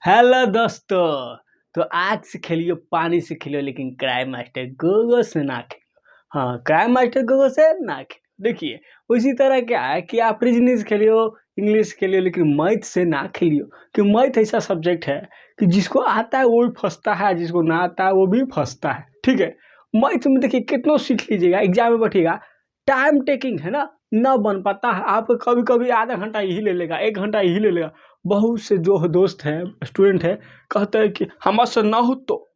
Hello दोस्तों। तो आज से खेलियो पानी से खेलियो लेकिन क्राइम मास्टर गोगो से ना खेलियो। हाँ, क्राइम मास्टर गोगो से ना खेलियो। देखिए उसी तरह क्या है कि आप रीजनिंग खेलियो, इंग्लिश खेलियो, लेकिन मैथ से ना खेलियो। कि मैथ ऐसा सब्जेक्ट है कि जिसको आता है वो भी फंसता है, जिसको ना आता है वो भी फंसता है। ठीक है, मैथ में देखिए कितना सीख लीजिएगा, एग्जाम में बैठिएगा, टाइम टेकिंग है ना बन पाता है। आप कभी कभी आधा घंटा यही ले लेगा, 1 घंटा यही ले लेगा। बहुत से जो दोस्त हैं, स्टूडेंट हैं, कहते हैं कि हमसे ना हो तो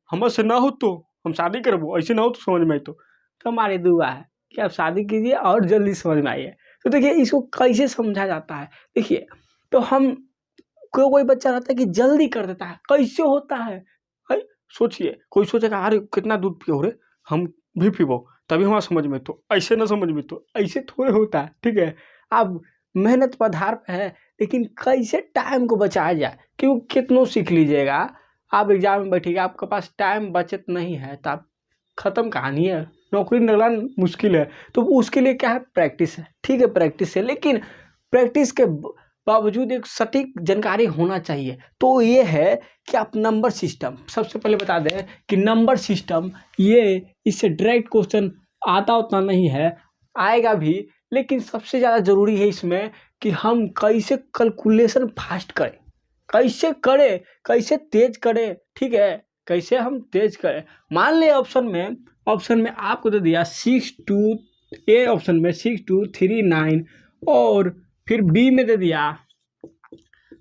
हम शादी करबो, ऐसे ना हो तो समझ में आई तो हमारी दुआ है कि आप शादी कीजिए और जल्दी समझ में आइए। तो देखिए इसको कैसे समझा जाता है। देखिए तो हम कोई बच्चा रहता है कि जल्दी कर देता है, कैसे होता है। है? सोचिए, कोई सोचेगा अरे कितना दूध पियो रे, हम भी पीबो तभी हमारा समझ में, तो ऐसे ना समझ में, तो ऐसे थोड़े होता है। ठीक है, आप मेहनत पर आधार पे है, लेकिन कैसे टाइम को बचाया जाए, क्योंकि कितनों सीख लीजिएगा, आप एग्जाम में बैठिएगा, आपके पास टाइम बचत नहीं है तो आप खत्म कहानी है, नौकरी लगना मुश्किल है। तो उसके लिए क्या है, प्रैक्टिस है। ठीक है, प्रैक्टिस है, लेकिन प्रैक्टिस के बावजूद एक सटीक जानकारी होना चाहिए। तो ये है कि आप नंबर सिस्टम, सबसे पहले बता दें कि नंबर सिस्टम ये इससे डायरेक्ट क्वेश्चन आता उतना नहीं है, आएगा भी, लेकिन सबसे ज़्यादा ज़रूरी है इसमें कि हम कैसे कैलकुलेशन फास्ट करें, कैसे तेज करें। ठीक है, कैसे हम तेज करें। मान लें ऑप्शन में आपको दे दिया 6 2, ए ऑप्शन में 6239, और फिर बी में दे दिया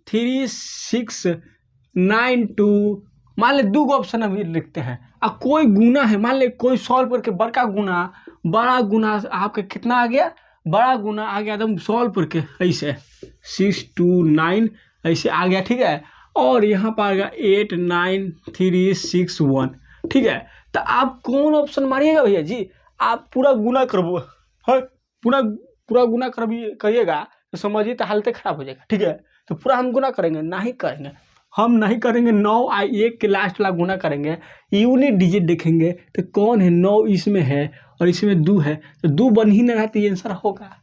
3692। मान ले 2 ऑप्शन अभी लिखते हैं, अब कोई गुना है, मान ले कोई सॉल्व करके बड़ा गुना आपका कितना आ गया, बड़ा गुना आ गया एकदम सॉल्व करके ऐसे 629 ऐसे आ गया। ठीक है, और यहाँ पर आ गया 89361। ठीक है, तो आप कौन ऑप्शन मारिएगा भैया जी, आप पूरा गुना करबो है, पूरा पूरा गुना करिएगा तो समझिए तो हालत खराब हो जाएगा। ठीक है, तो पूरा हम गुना करेंगे नहीं करेंगे, हम नहीं करेंगे। 9 के लास्ट वाला गुना करेंगे, यूनिट डिजिट देखेंगे तो कौन है, 9 इसमें है और इसमें 2 है, तो 2 बन ही नहीं रहा, तो ये आंसर होगा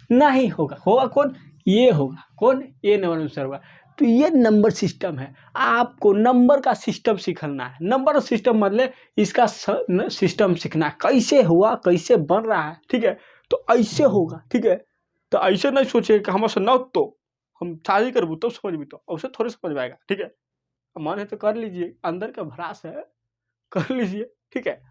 नहीं होगा। होगा कौन, ये होगा कौन, ये नंबर आंसर होगा। तो ये नंबर सिस्टम है, आपको नंबर का सिस्टम सीखना है। नंबर सिस्टम मतलब इसका सिस्टम सीखना है, कैसे हुआ, कैसे बन रहा है। ठीक है, तो ऐसे होगा। ठीक है, तो ऐसे नहीं सोचिए कि हमसे न तो हम शादी करबू तो समझ भी, तो ऐसे थोड़े समझ में आएगा। ठीक है, मन है तो कर लीजिए, अंदर का भरास है, कर लीजिए। ठीक है,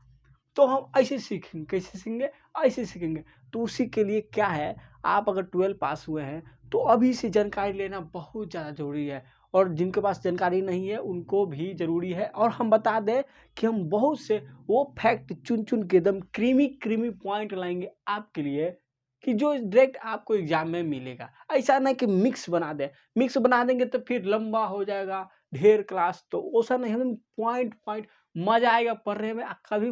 तो हम ऐसे सीखेंगे, कैसे सीखेंगे, ऐसे सीखेंगे। तो उसी के लिए क्या है, आप अगर 12 पास हुए हैं तो अभी से जानकारी लेना बहुत ज़्यादा ज़रूरी है, और जिनके पास जानकारी नहीं है उनको भी ज़रूरी है। और हम बता दें कि हम बहुत से वो फैक्ट चुन चुन के एकदम क्रीमी पॉइंट लाएंगे आपके लिए, कि जो डायरेक्ट आपको एग्जाम में मिलेगा। ऐसा नहीं कि मिक्स बना देंगे तो फिर लंबा हो जाएगा ढेर क्लास, तो ऐसा नहीं, हम पॉइंट पॉइंट मजा आएगा पढ़ने में, कभी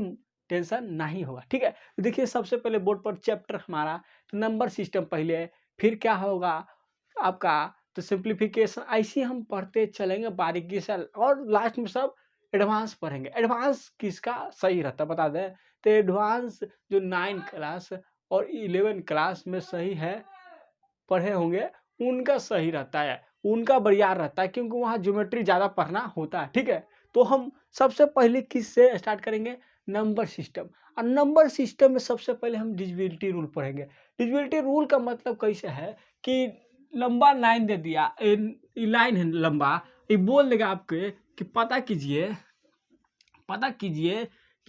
टेंशन नहीं होगा। ठीक है, तो देखिए सबसे पहले बोर्ड पर चैप्टर हमारा तो नंबर सिस्टम पहले है, फिर क्या होगा आपका, तो सिंप्लीफिकेशन, ऐसे हम पढ़ते चलेंगे बारीकी से, और लास्ट में सब एडवांस पढ़ेंगे। एडवांस किसका सही रहता बता दें, तो एडवांस जो 9 क्लास और 11 क्लास में सही है पढ़े होंगे उनका सही रहता है, उनका बढ़िया रहता है, क्योंकि वहाँ ज्योमेट्री ज़्यादा पढ़ना होता है। ठीक है, तो हम सबसे पहले किस से स्टार्ट करेंगे, नंबर सिस्टम। और नंबर सिस्टम में सबसे पहले हम डिविजिबिलिटी रूल पढ़ेंगे। डिविजिबिलिटी रूल का मतलब कैसे है कि लंबा 9 दे दिया, लाइन है लंबा, ये बोल देगा आपके कि पता कीजिए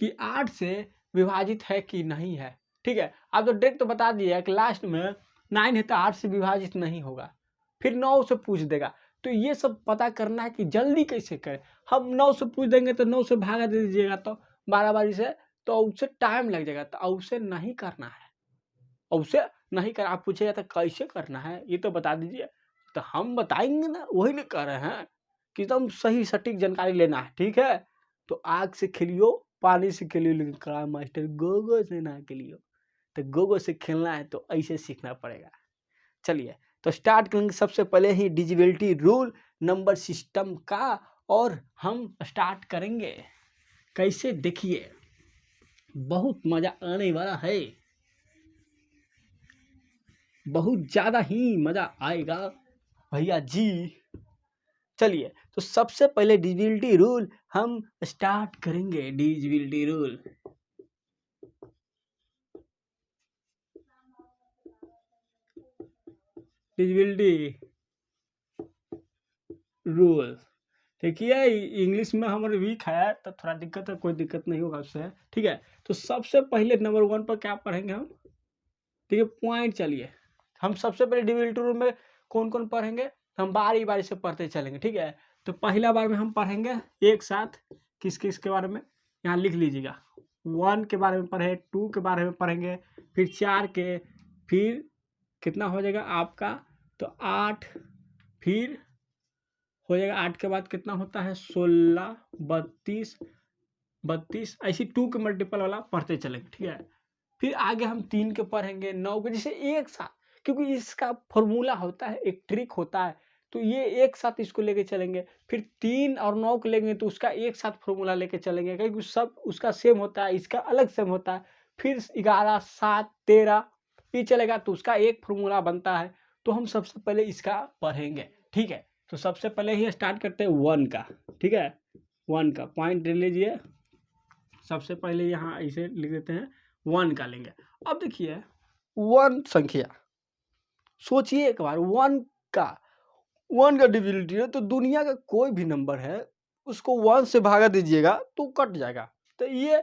कि 8 से विभाजित है कि नहीं है। ठीक है, आप तो डायरेक्ट तो बता दिए कि लास्ट में 9 है तो 8 से विभाजित नहीं होगा, फिर 9 से पूछ देगा। तो ये सब पता करना है कि जल्दी कैसे करें। हम 9 से पूछ देंगे तो 9 से भागा दे दीजिएगा तो 12 बारी से, तो उससे टाइम लग जाएगा, तो उससे नहीं करना है, उससे नहीं कर। आप पूछेगा तो कैसे करना है ये तो बता दीजिए, तो हम बताएंगे ना, वही नहीं कर रहे हैं कि एकदम सही सटीक जानकारी लेना है। ठीक है, तो आग से खेलियो, पानी से खेलियो, लेकिन कड़ा मास्टर गोगो से ना खेलियो। तो गोगो से खेलना है तो ऐसे सीखना पड़ेगा। चलिए तो स्टार्ट करेंगे सबसे पहले ही डिविजिबिलिटी रूल नंबर सिस्टम का, और हम स्टार्ट करेंगे कैसे, देखिए बहुत मजा आने वाला है, बहुत ज़्यादा ही मज़ा आएगा भैया जी। चलिए तो सबसे पहले डिविजिबिलिटी रूल हम स्टार्ट करेंगे। डिविजिबिलिटी रूल, डिविजिबिलिटी रूल देखिए, इंग्लिश में हमारे वीक है तो थोड़ा दिक्कत है, कोई दिक्कत नहीं होगा उससे, ठीक है। तो सबसे पहले नंबर 1 पर क्या पढ़ेंगे हम, ठीक है, पॉइंट। चलिए हम सबसे पहले डिविजिबिलिटी रूल में कौन कौन पढ़ेंगे, हम बारी बारी से पढ़ते चलेंगे, ठीक है। तो पहला बार में हम पढ़ेंगे एक साथ किस किस के बारे में, यहाँ लिख लीजिएगा। 1 के बारे में पढ़े, 2 के बारे में पढ़ेंगे, फिर 4 के, फिर कितना हो जाएगा आपका, तो 8, फिर हो जाएगा 8 के बाद कितना होता है, 16, 32, ऐसी 2 के मल्टीपल वाला पढ़ते चलेंगे, ठीक है। फिर आगे हम 3 के पढ़ेंगे, 9 के, जैसे एक साथ, क्योंकि इसका फॉर्मूला होता है, एक ट्रिक होता है, तो ये एक साथ इसको लेके चलेंगे। फिर 3 और 9 को लेंगे तो उसका एक साथ फॉर्मूला लेके चलेंगे, क्योंकि सब उसका सेम होता है, इसका अलग सेम होता है। फिर 11, 7, 13 ये चलेगा तो उसका एक फॉर्मूला बनता है। तो हम सबसे पहले इसका पढ़ेंगे, ठीक है। तो सबसे पहले ही स्टार्ट करते हैं 1 का, ठीक है। 1 का पॉइंट ले लीजिए, सबसे पहले यहाँ इसे लिख देते हैं, 1 का लेंगे। अब देखिए 1 संख्या, सोचिए एक बार, 1 का डिविजिबिलिटी है, तो दुनिया का कोई भी नंबर है उसको 1 से भागा दीजिएगा तो कट जाएगा। तो ये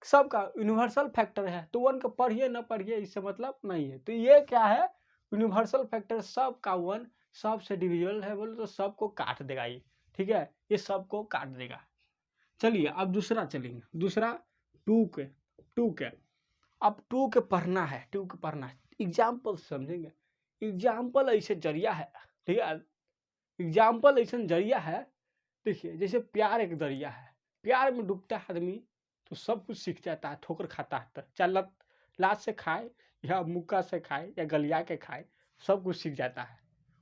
सबका यूनिवर्सल फैक्टर है, तो 1 का पढ़िए ना पढ़िए इससे मतलब नहीं है। तो ये क्या है, यूनिवर्सल फैक्टर, सबका 1 सबसे डिविजिबल है, बोले तो सबको काट देगा ये, ठीक है, ये सबको काट देगा। चलिए अब दूसरा चलेंगे, दूसरा 2 के, अब 2 के पढ़ना है, 2 के पढ़ना है, एग्जाम्पल समझेंगे। एग्जाम्पल ऐसे जरिया है, ठीक है, एग्जाम्पल ऐसा जरिया है। देखिए जैसे प्यार एक दरिया है, प्यार में डूबता है आदमी तो सब कुछ सीख जाता है, ठोकर खाता है, चाहे लात से खाए या मुक्का से खाए या गलिया के खाए, सब कुछ सीख जाता है।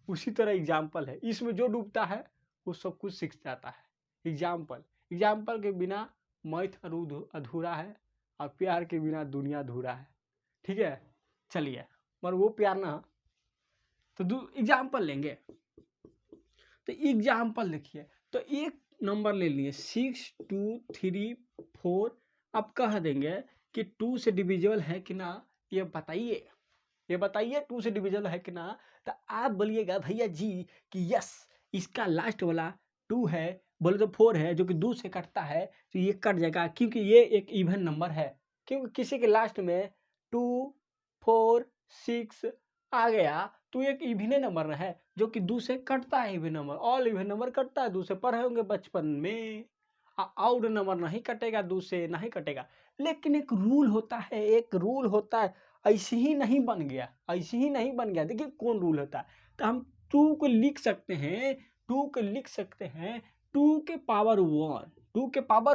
उसी तरह एग्जाम्पल है, इसमें जो डूबता है वो सब कुछ सीख जाता है। एग्जाम्पल के बिना मैथ अधूरा है और प्यार के बिना दुनिया अधूरा है, ठीक है। चलिए मगर वो प्यार ना, तो एग्जाम्पल लेंगे। तो एग्जाम्पल देखिए, तो एक नंबर ले लिए 6, 2, 3, 4। अब कह देंगे कि 2 से डिविजिबल है कि ना, ये बताइए, 2 से डिविजिबल है कि ना। तो आप बोलिएगा भैया जी कि यस, इसका लास्ट वाला 2 है, बोले तो 4 है, जो कि 2 से कटता है, तो ये कट जाएगा, क्योंकि ये एक इवन नंबर है। क्योंकि किसी के लास्ट में 2, 4, 6 आ गया तो एक इवन नंबर है, जो कि 2 से कटता है। Even number, all even number कटता है 2 से, पढ़े होंगे बचपन में। आउट नंबर नहीं कटेगा, 2 से नहीं कटेगा। लेकिन एक रूल होता है, ऐसे ही नहीं बन गया, देखिए कौन रूल होता है। तो हम 2 को लिख सकते हैं, 2 के पावर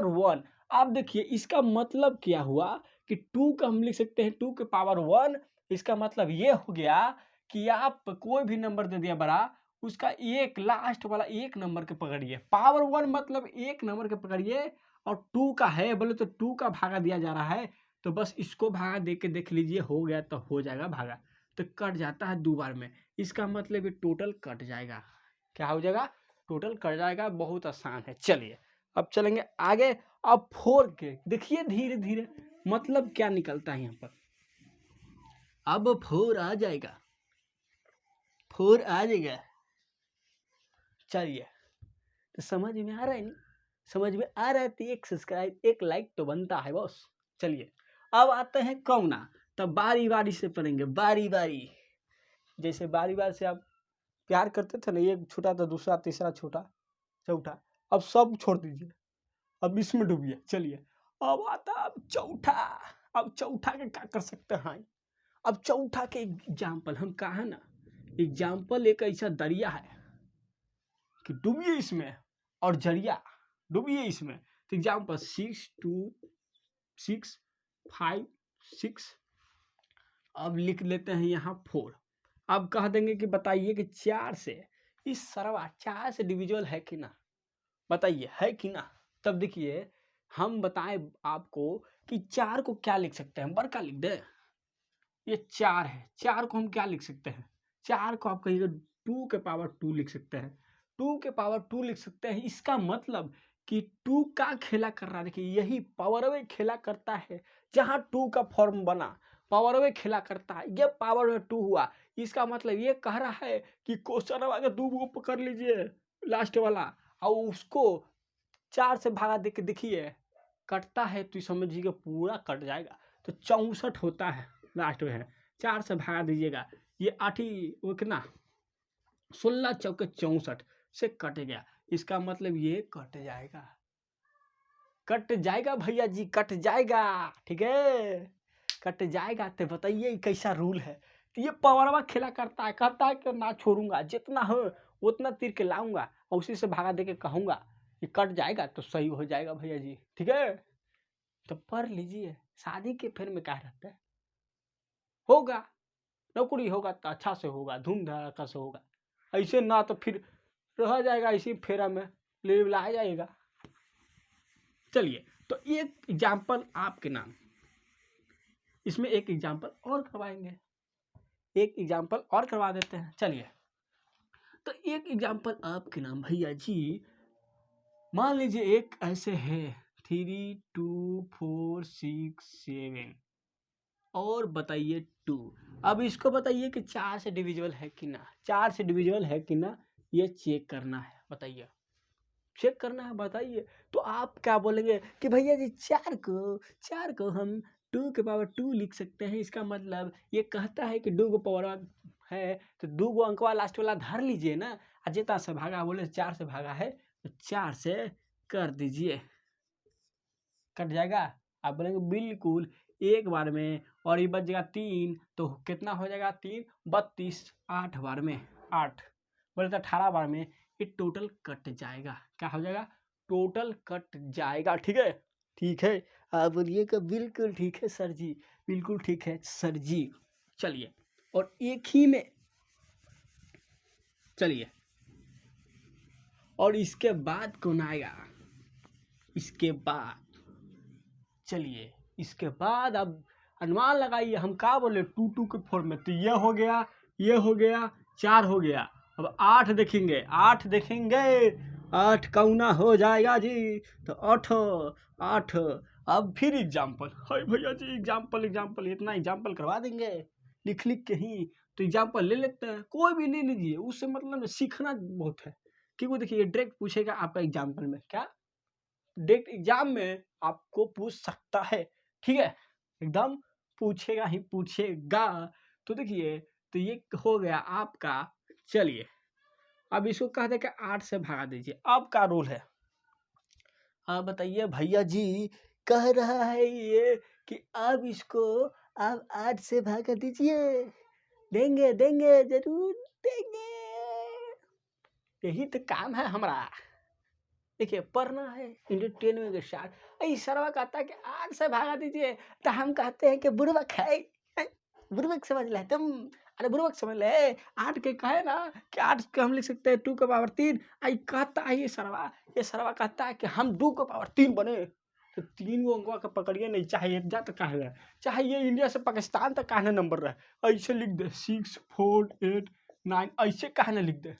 1। आप देखिए इसका मतलब क्या हुआ कि 2 का हम लिख सकते हैं 2 के पावर 1। इसका मतलब ये हो गया कि आप कोई भी नंबर दे दिया बड़ा, उसका एक लास्ट वाला एक नंबर के पकड़िए, पावर 1 मतलब एक नंबर के पकड़िए, और 2 का है बोले तो 2 का भागा दिया जा रहा है, तो बस इसको भागा दे के देख लीजिए, हो गया तो हो जाएगा भागा, तो कट जाता है 2 बार में। इसका मतलब ये टोटल कट जाएगा, क्या हो जाएगा, टोटल कट जाएगा। बहुत आसान है। चलिए अब चलेंगे आगे। अब 4 के देखिए, धीरे धीरे मतलब क्या निकलता है यहाँ पर। अब 4 आ जाएगा, चलिए तो समझ में आ रहा है, नहीं समझ में आ रहा है तो एक सब्सक्राइब, एक लाइक तो बनता है बॉस। चलिए अब आते हैं कौना, तब बारी बारी से पढ़ेंगे, बारी जैसे बारी से आप प्यार करते थे ना, एक छोटा था, दूसरा, तीसरा, छोटा, चौथा, अब सब छोड़ दीजिए, अब इसमें डूबिए। चलिए अब आता अब चौथा। अब चौथा के क्या कर सकते हैं, अब चौथा के एग्जाम्पल हम कहा ना, एग्जाम्पल एक ऐसा दरिया है कि डूबिए इसमें, और जरिया डूबिए इसमें। तो एग्जाम्पल 6, 2, 6, 5, 6। अब लिख लेते हैं यहाँ 4। अब कह देंगे कि बताइए कि 4 से, इस सरवा 4 से डिविजिबल है कि ना, बताइए है कि ना। तब देखिए हम बताएं आपको कि 4 को क्या लिख सकते हैं, बड़का लिख दे, ये 4 है, 4 को हम क्या लिख सकते हैं, 4 को आप कहिएगा 2 के पावर 2 लिख सकते हैं। 2 के पावर 2 लिख सकते हैं। इसका मतलब कि 2 का खेला कर रहा है। देखिए यही पावर में खेला करता है, जहां 2 का फॉर्म बना पावर में खेला करता है, ये पावर में 2 हुआ। इसका मतलब ये कह रहा है कि क्वेश्चन आगे 2 को पकड़ लीजिए लास्ट वाला और उसको 4 से भागा दे के देखिए कटता है तो समझिए पूरा कट जाएगा। तो 64 होता है लास्ट में है, 4 से भागा दीजिएगा, ये 8 ही वो कितना 16 चौके 64 से कट गया। इसका मतलब ये कट जाएगा, कट जाएगा भैया जी, कट जाएगा। ठीक है, कट जाएगा। तो बताइए कैसा रूल है। तो ये पावरवा खेला करता है, कहता है कि ना छोड़ूंगा, जितना हो उतना तीर के लाऊंगा और उसी से भागा दे के कहूंगा कि कट जाएगा तो सही हो जाएगा भैया जी। ठीक है, तो पढ़ लीजिए। शादी के फेर में क्या रहता है, होगा नौकरी होगा तो अच्छा से होगा, धूम धड़ाका से होगा, ऐसे ना तो फिर रह जाएगा इसी फेरा में ले लाया जाएगा। चलिए तो एक एग्जाम्पल आपके नाम, इसमें एक एग्जाम्पल और करवाएंगे, एक एग्जाम्पल और करवा देते हैं। चलिए तो एक एग्जाम्पल आपके नाम भैया जी, मान लीजिए एक ऐसे है 3 2 4 6 7 और बताइए 2। अब इसको बताइए कि 4 से डिविजिबल है कि ना, 4 से डिविजिबल है कि ना, ये चेक करना है। बताइए, चेक करना है, बताइए। तो आप क्या बोलेंगे कि भैया जी 4 को हम 2 के पावर 2 लिख सकते हैं। इसका मतलब ये कहता है कि 2 को पावर है तो 2 को अंक वाला लास्ट वाला धर लीजिए ना, अजेता से भागा, बोले 4 से भागा है तो 4 से कर दीजिए, कट जाएगा। आप बोलेंगे बिल्कुल एक बार में, और ये बच जाएगा 3 तो कितना हो जाएगा 3 32, 8 बार में 8 बोले तो 18 बार में ये टोटल कट जाएगा। क्या हो जाएगा, टोटल कट जाएगा। ठीक है, ठीक है, आप बोलिएगा बिल्कुल ठीक है सर जी, बिल्कुल ठीक है सर जी। चलिए और एक ही में, चलिए और इसके बाद कौन आएगा, इसके बाद चलिए इसके बाद अब अनुमान लगाइए। हम क्या बोले 2 2 के फॉर्म में, तो ये हो गया, ये हो गया, 4 हो गया। अब 8 देखेंगे, 8 देखेंगे, 8 कौना हो जाएगा जी, तो 8 8। अब फिर एग्जाम्पल, हाय भैया जी एग्जाम्पल एग्जाम्पल, इतना एग्जाम्पल करवा देंगे लिख लिख के ही। तो एग्जाम्पल ले लेते हैं, कोई भी ले लीजिए, उससे मतलब सीखना बहुत है। क्योंकि देखिए डायरेक्ट पूछेगा आपका एग्जाम्पल में, क्या डायरेक्ट एग्जाम में आपको पूछ सकता है। ठीक है, एकदम पूछेगा ही पूछेगा। तो देखिए तो ये हो गया आपका। चलिए अब इसको कह दे कि 8 से भागा दीजिए। अब का रूल है, आप बताइए भैया जी, कह रहा है ये कि अब इसको आप 8 से भागा दीजिए। देंगे देंगे जरूर देंगे, यही तो काम है हमारा। देखिए पढ़ना है इंटरटेनमेंट के साथ। ऐ सरवा कहता है कि 8 से भागा दीजिए, तो हम कहते हैं कि बुड़बक है, बुड़बक समझ ले तुम, अरे बुड़बक समझ ले। 8 के कहे ना कि 8 के हम लिख सकते हैं 2 का पावर 3। आई कहता है ये सरवा कहता है कि हम 2 का पावर 3 बने, तो 3 को अंकवा का पकड़िए नहीं, चाहे एक जा तक कहे रहे, चाहे ये इंडिया से पाकिस्तान तक कहने नंबर रहे, ऐसे लिख दे 6 4 8 9, ऐसे कहने लिख दे।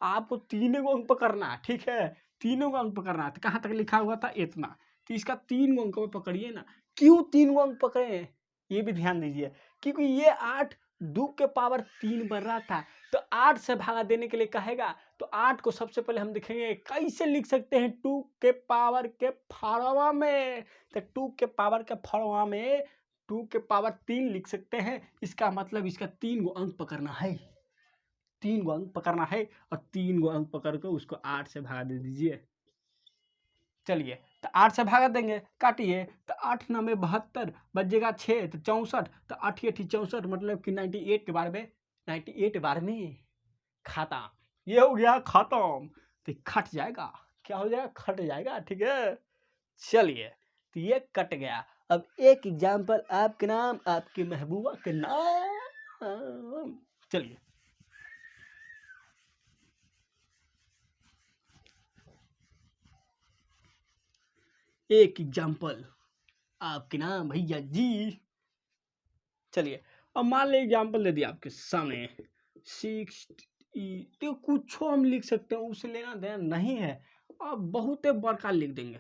आपको 3 को अंक पकड़ना है। ठीक है, 3 को अंक पकड़ना है। तो कहाँ तक लिखा हुआ था इतना, तो इसका 3 को अंक पकड़िए ना। क्यों 3 को अंक पकड़े ये भी ध्यान दीजिए, क्योंकि ये 8 2 के पावर 3 बन रहा था, तो 8 से भागा देने के लिए कहेगा। तो 8 को सबसे पहले हम देखेंगे कैसे लिख सकते हैं 2 के पावर के फॉर्मा में। तो 2 के पावर के फॉर्मा में 2 के पावर 3 लिख सकते हैं। इसका मतलब इसका 3 को अंक पकड़ना है, 3 को अंक पकड़ना है, और 3 को अंक पकड़ कर उसको 8 से भागा दे दीजिए। चलिए तो 8 से भागा देंगे, काटिए, तो 8 9 72 बजेगा 6 तो 64, तो 8 8 64 मतलब कि 98 के बारे में, 98 बार में खत्म। ये हो गया खत्म, तो खट जाएगा, क्या हो जाएगा, खट जाएगा। ठीक है, चलिए तो ये कट गया। अब एक एग्जाम्पल आपके नाम, आपकी महबूबा के नाम। चलिए एक एग्जाम्पल आपके नाम भैया जी। चलिए अब मान लीजिए एग्जाम्पल दे दिया आपके सामने 6 तो कुछ हम लिख सकते हैं, उसे लेना देना नहीं है। अब बहुते बड़का लिख देंगे,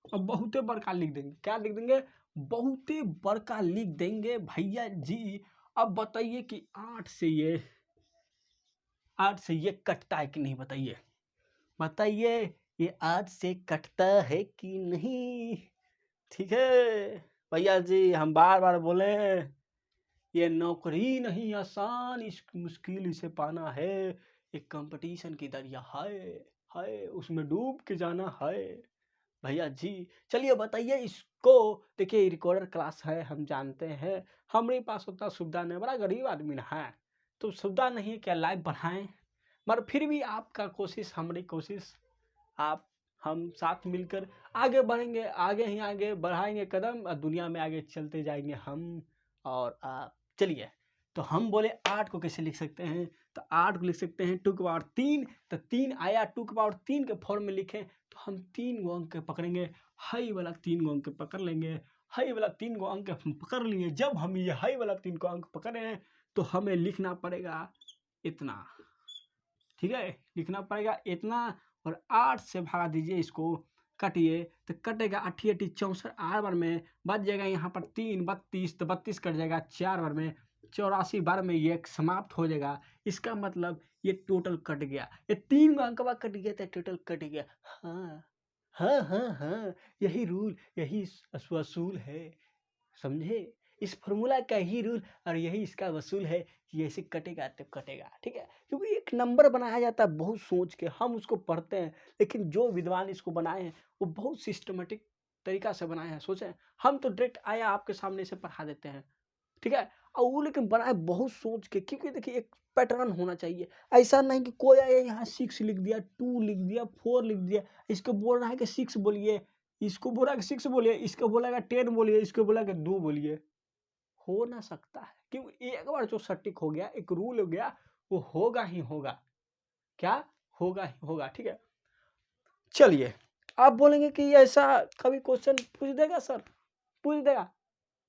अब बहुते बड़का लिख देंगे, क्या लिख देंगे, बहुते बड़का लिख देंगे भैया जी। अब बताइए कि 8 से ये कटता है कि नहीं, बताइए बताइए, ये 8 से कटता है कि नहीं। ठीक है भैया जी, हम बार बार बोले, ये नौकरी नहीं आसान, इस मुश्किल इसे पाना है, एक कंपटीशन की दरिया है उसमें डूब के जाना है भैया जी। चलिए बताइए इसको, देखिए रिकॉर्डर क्लास है, हम जानते हैं हमारे पास उतना सुविधा नहीं, बड़ा गरीब आदमी ना है, तो सुविधा नहीं है क्या लाइव बढ़ाएं, मगर फिर भी आपका कोशिश हमारी कोशिश, आप हम साथ मिलकर आगे बढ़ेंगे, आगे ही आगे बढ़ाएंगे कदम, और दुनिया में आगे चलते जाएंगे हम और आप। चलिए, तो हम बोले 8 को कैसे लिख सकते हैं, तो 8 को लिख सकते हैं 2 की पावर 3, तो 3 आया 2 की पावर 3 के फॉर्म में लिखें तो हम 3 गो अंक पकड़ेंगे, हाई वाला 3 गो अंक पकड़ लेंगे, हाई वाला 3 गो अंक हम पकड़ लिए। जब हम ये हाई वाला 3 को अंक पकड़े हैं तो हमें लिखना पड़ेगा इतना, ठीक है, लिखना पड़ेगा इतना, और 8 से भगा दीजिए इसको, कटिए तो कटेगा 8 8 64, 8 बार में बच जाएगा यहाँ पर 3 32, तो 32 कट जाएगा 4 बार में, 84 बार में ये समाप्त हो जाएगा। इसका मतलब ये टोटल कट गया, ये 3 अंकवा कट गया तो टोटल कट गया। हाँ हाँ हाँ हाँ, यही रूल, यही वसूल है, समझे, इस फॉर्मूला का ही रूल और यही इसका वसूल है कि ऐसे कटेगा तब कटेगा, ठीक है, क्योंकि एक नंबर बनाया जाता है बहुत सोच के, हम उसको पढ़ते हैं, लेकिन जो विद्वान इसको बनाए हैं वो बहुत सिस्टमेटिक तरीका से बनाए हैं, सोचें हम तो डायरेक्ट आया आपके सामने से पढ़ा देते हैं, ठीक है, और वो लेकिन बनाए बहुत सोच के, क्योंकि देखिए एक पैटर्न होना चाहिए, ऐसा नहीं कि कोई आया यहाँ 6 लिख दिया, 2 लिख दिया, 4 लिख दिया, इसको बोल रहा है कि 6 बोलिए, इसको बोला कि 6 बोलिए, इसको बोला 10 बोलिए, इसको बोला कि 2 बोलिए, हो ना सकता है, क्योंकि एक बार जो सटीक हो गया, एक रूल हो गया, वो होगा ही होगा, क्या होगा ही होगा, ठीक है। चलिए, आप बोलेंगे कि ऐसा कभी क्वेश्चन पूछ देगा सर, पूछ देगा,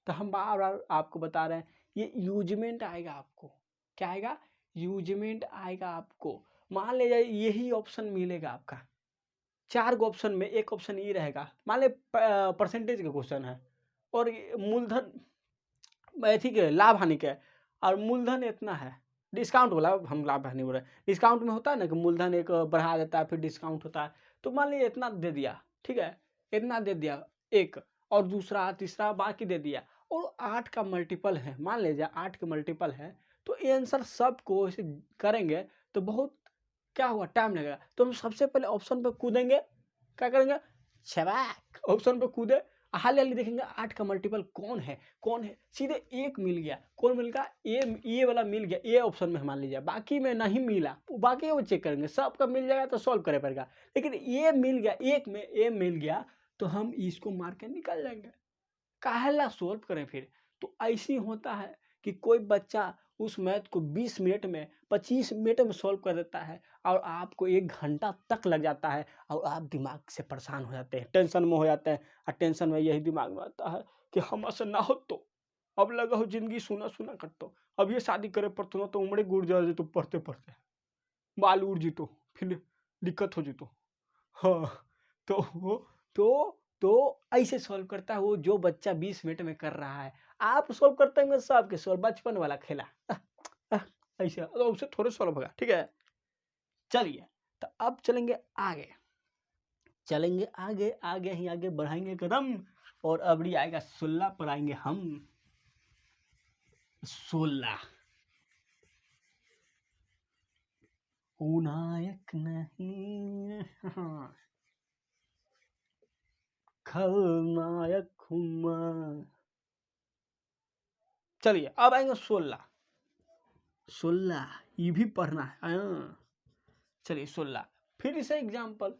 तो हम बार बार आपको बता रहे हैं, ये यूजमेंट आएगा आपको, क्या आएगा, यूजमेंट आएगा आपको। मान लीजिए यही ऑप्शन मिलेगा आपका, 4 गो ऑप्शन में एक ऑप्शन ये रहेगा, मान ले परसेंटेज का क्वेश्चन है और मूलधन ठीक है लाभ हानि का है, और मूलधन इतना है, डिस्काउंट वाला, हम लाभ हानि बोल रहे हैं, डिस्काउंट में होता है ना कि मूलधन एक बढ़ा देता है फिर डिस्काउंट होता है, तो मान लीजिए इतना दे दिया, ठीक है, इतना दे दिया एक, और दूसरा तीसरा बाकी दे दिया, और 8 का मल्टीपल है, मान लीजिए 8 का मल्टीपल है, तो ये आंसर सबको ऐसे करेंगे तो बहुत क्या हुआ, टाइम लगेगा, तो हम सबसे पहले ऑप्शन पे कूदेंगे, क्या करेंगे, छबाक ऑप्शन पे कूदे, हाल हाल देखेंगे 8 का मल्टीपल कौन है, कौन है, सीधे एक मिल गया, कौन मिल गया, ये वाला मिल गया, ये ऑप्शन में मान लीजिए, बाकी में नहीं मिला, बाकी वो चेक करेंगे, सबका मिल जाएगा तो सॉल्व करे पड़ेगा, लेकिन ये मिल गया, एक में ये मिल गया तो हम इसको मार के निकल जाएंगे, काहेला सोल्व करें फिर। तो ऐसी होता है कि कोई बच्चा उस मैथ को 20 मिनट में 25 मिनट में सॉल्व कर देता है और आपको 1 घंटा तक लग जाता है, और आप दिमाग से परेशान हो जाते हैं, टेंशन में हो जाते हैं, और टेंशन में यही दिमाग में आता है कि हमसे ना हो तो अब लगा हो जिंदगी सुना सुना करता, अब ये शादी करे पड़तो ना तो उमड़े गुड़ जा तो पढ़ते पढ़ते बाल उड़ जीतो, फिर दिक्कत हो जीतो। हाँ, तो ऐसे सॉल्व करता है वो जो बच्चा 20 मिनट में कर रहा है, आप सॉल्व करते हैं सबके सॉल्व, बचपन वाला खेला ऐसे, तो उससे थोड़े सॉल्व होगा, ठीक है। चलिए, तो अब चलेंगे आगे, चलेंगे आगे, आगे ही आगे बढ़ाएंगे कदम, और अबड़ी आएगा 16 पर आएंगे हम, 16 नायक नहीं खलनायक हूं मैं। चलिए अब आएंगे 16, ये भी पढ़ना है, चलिए 16, फिर से एग्जाम्पल,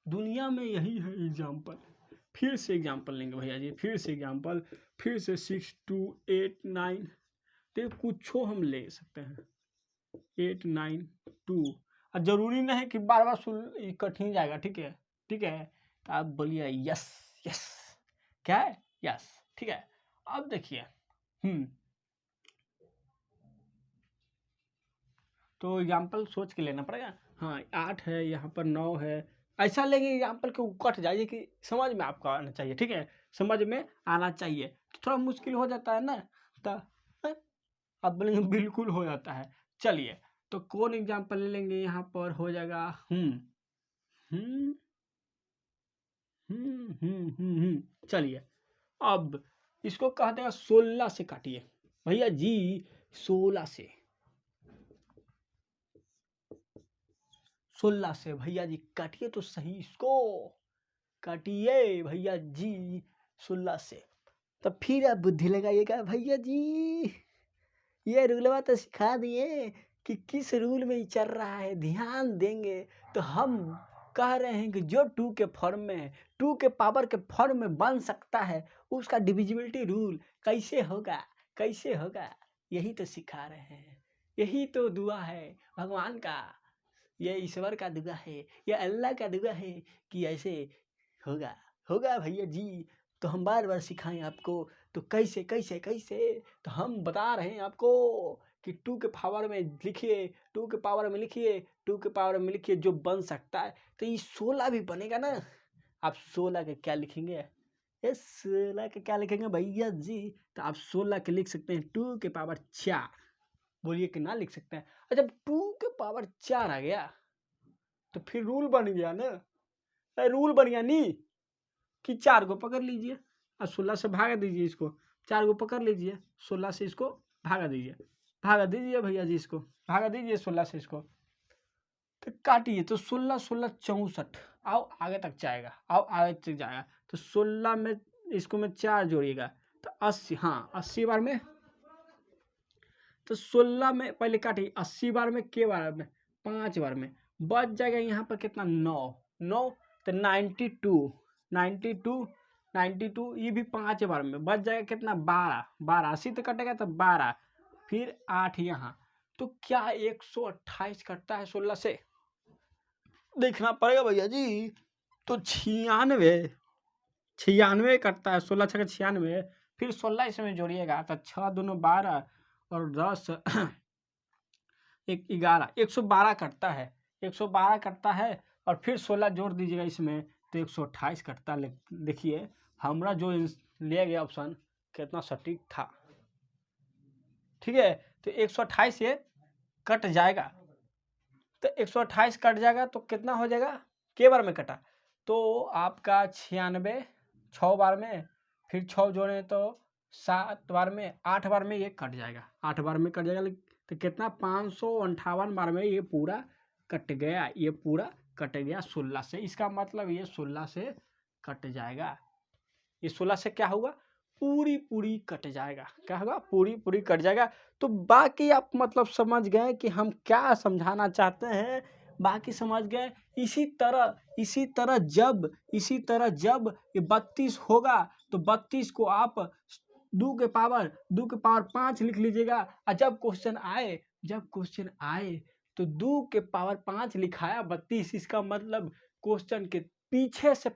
दुनिया में यही है एग्जाम्पल, फिर से एग्जाम्पल लेंगे भैया जी, फिर से एग्जाम्पल, फिर से 6 2 8 9, तो कुछ हम ले सकते हैं 8 9 2, और जरूरी नहीं है कि बार बार कठिन जाएगा, ठीक है, ठीक है, तो आप बोलिए यस यस, क्या है, यस, ठीक है। अब देखिए तो तो एग्जाम्पल सोच के लेना पड़ेगा। हाँ 8 है, यहाँ पर 9 है, ऐसा लेंगे एग्जाम्पल कि कट जाइए कि समझ में आपको आना चाहिए, ठीक है, समझ में आना चाहिए। तो थोड़ा मुश्किल हो जाता है ना, तो आप बोलेंगे बिल्कुल हो जाता है। चलिए तो कौन एग्जाम्पल ले लेंगे, यहाँ पर हो जाएगा चलिए अब इसको कहते हैं 16 से काटिए भैया जी, 16 से भैया जी काटिए तो सही, इसको काटिए भैया जी 16 से। तो फिर आप बुद्धि लगाइएगा भैया जी, ये रूलवा तो सिखा दिए कि किस रूल में ही चल रहा है, ध्यान देंगे तो हम कह रहे हैं कि जो 2 के फॉर्म में, 2 के पावर के फॉर्म में बन सकता है उसका डिविजिबिलिटी रूल कैसे होगा, कैसे होगा, यही तो सिखा रहे हैं। यही तो दुआ है भगवान का, ये ईश्वर का दुआ है, ये अल्लाह का दुआ है कि ऐसे होगा, होगा भैया जी। तो हम बार बार सिखाएं आपको, तो कैसे कैसे कैसे, तो हम बता रहे हैं आपको कि 2 के पावर में लिखिए, 2 के पावर में लिखिए, 2 के पावर में लिखिए जो बन सकता है। तो ये 16 भी बनेगा ना। आप 16 के क्या लिखेंगे, ये 16 के क्या लिखेंगे भैया जी, तो आप 16 के लिख सकते हैं 2 के पावर 4, बोलिए कि ना लिख सकते हैं। और जब 2 के पावर 4 आ गया तो फिर रूल बन गया ना, रूल बन गया नहीं कि 4 को पकड़ लीजिए और 16 से भागा दीजिए, इसको 4 को पकड़ लीजिए, 16 से इसको भागा दीजिए, भागा दीजिए भैया जी, इसको भागा दीजिए 16 से इसको, तो काटिए। तो 16 16 64, आओ आगे तक जाएगा, आओ आगे तक जाएगा। तो 16 में इसको में 4 जोड़िएगा तो 80, हाँ 80 बार में, तो 16 में पहले काटिए 80 बार में, के बार में 5 बार में, बच जाएगा यहाँ पर कितना 9 9, तो 92 92 92, ये भी 5 बार में बच जाएगा कितना 12 12, 80 तो कटेगा तो 12, फिर 8 यहाँ। तो क्या 128 कटता है 16 से, देखना पड़ेगा भैया जी। तो 96 कटता है, 16 छः 96, फिर 16 इसमें जोड़िएगा तो 6 दूनो 12 और 10 एक 11, 112 कटता है, 112 कटता है, और फिर 16 जोड़ दीजिएगा इसमें तो 128 कटता है। देखिए हमारा जो लिया गया ऑप्शन कितना सटीक था, ठीक है। तो 128 ये कट जाएगा, तो 128 कट जाएगा तो कितना हो जाएगा, के बार में कटा, तो आपका 96 6 बार में, फिर 6 जोड़े तो 7 बार में, 8 बार में ये कट जाएगा, 8 बार में कट जाएगा। तो कितना 558 बार में ये पूरा कट गया, ये पूरा कट गया 16 से। इसका मतलब ये 16 से कट जाएगा, ये 16 से क्या होगा, पूरी पूरी कट जाएगा, क्या होगा, पूरी पूरी कट जाएगा। तो बाकी आप मतलब समझ गए कि हम क्या समझाना चाहते हैं, बाकी समझ गए। इसी तरह जब ये 32 होगा तो 32 को आप 2 के पावर 5 लिख लीजिएगा। और जब क्वेश्चन आए तो 2 के पावर 5 लिखाया 32, इसका मतलब क्वेश्चन के पीछे से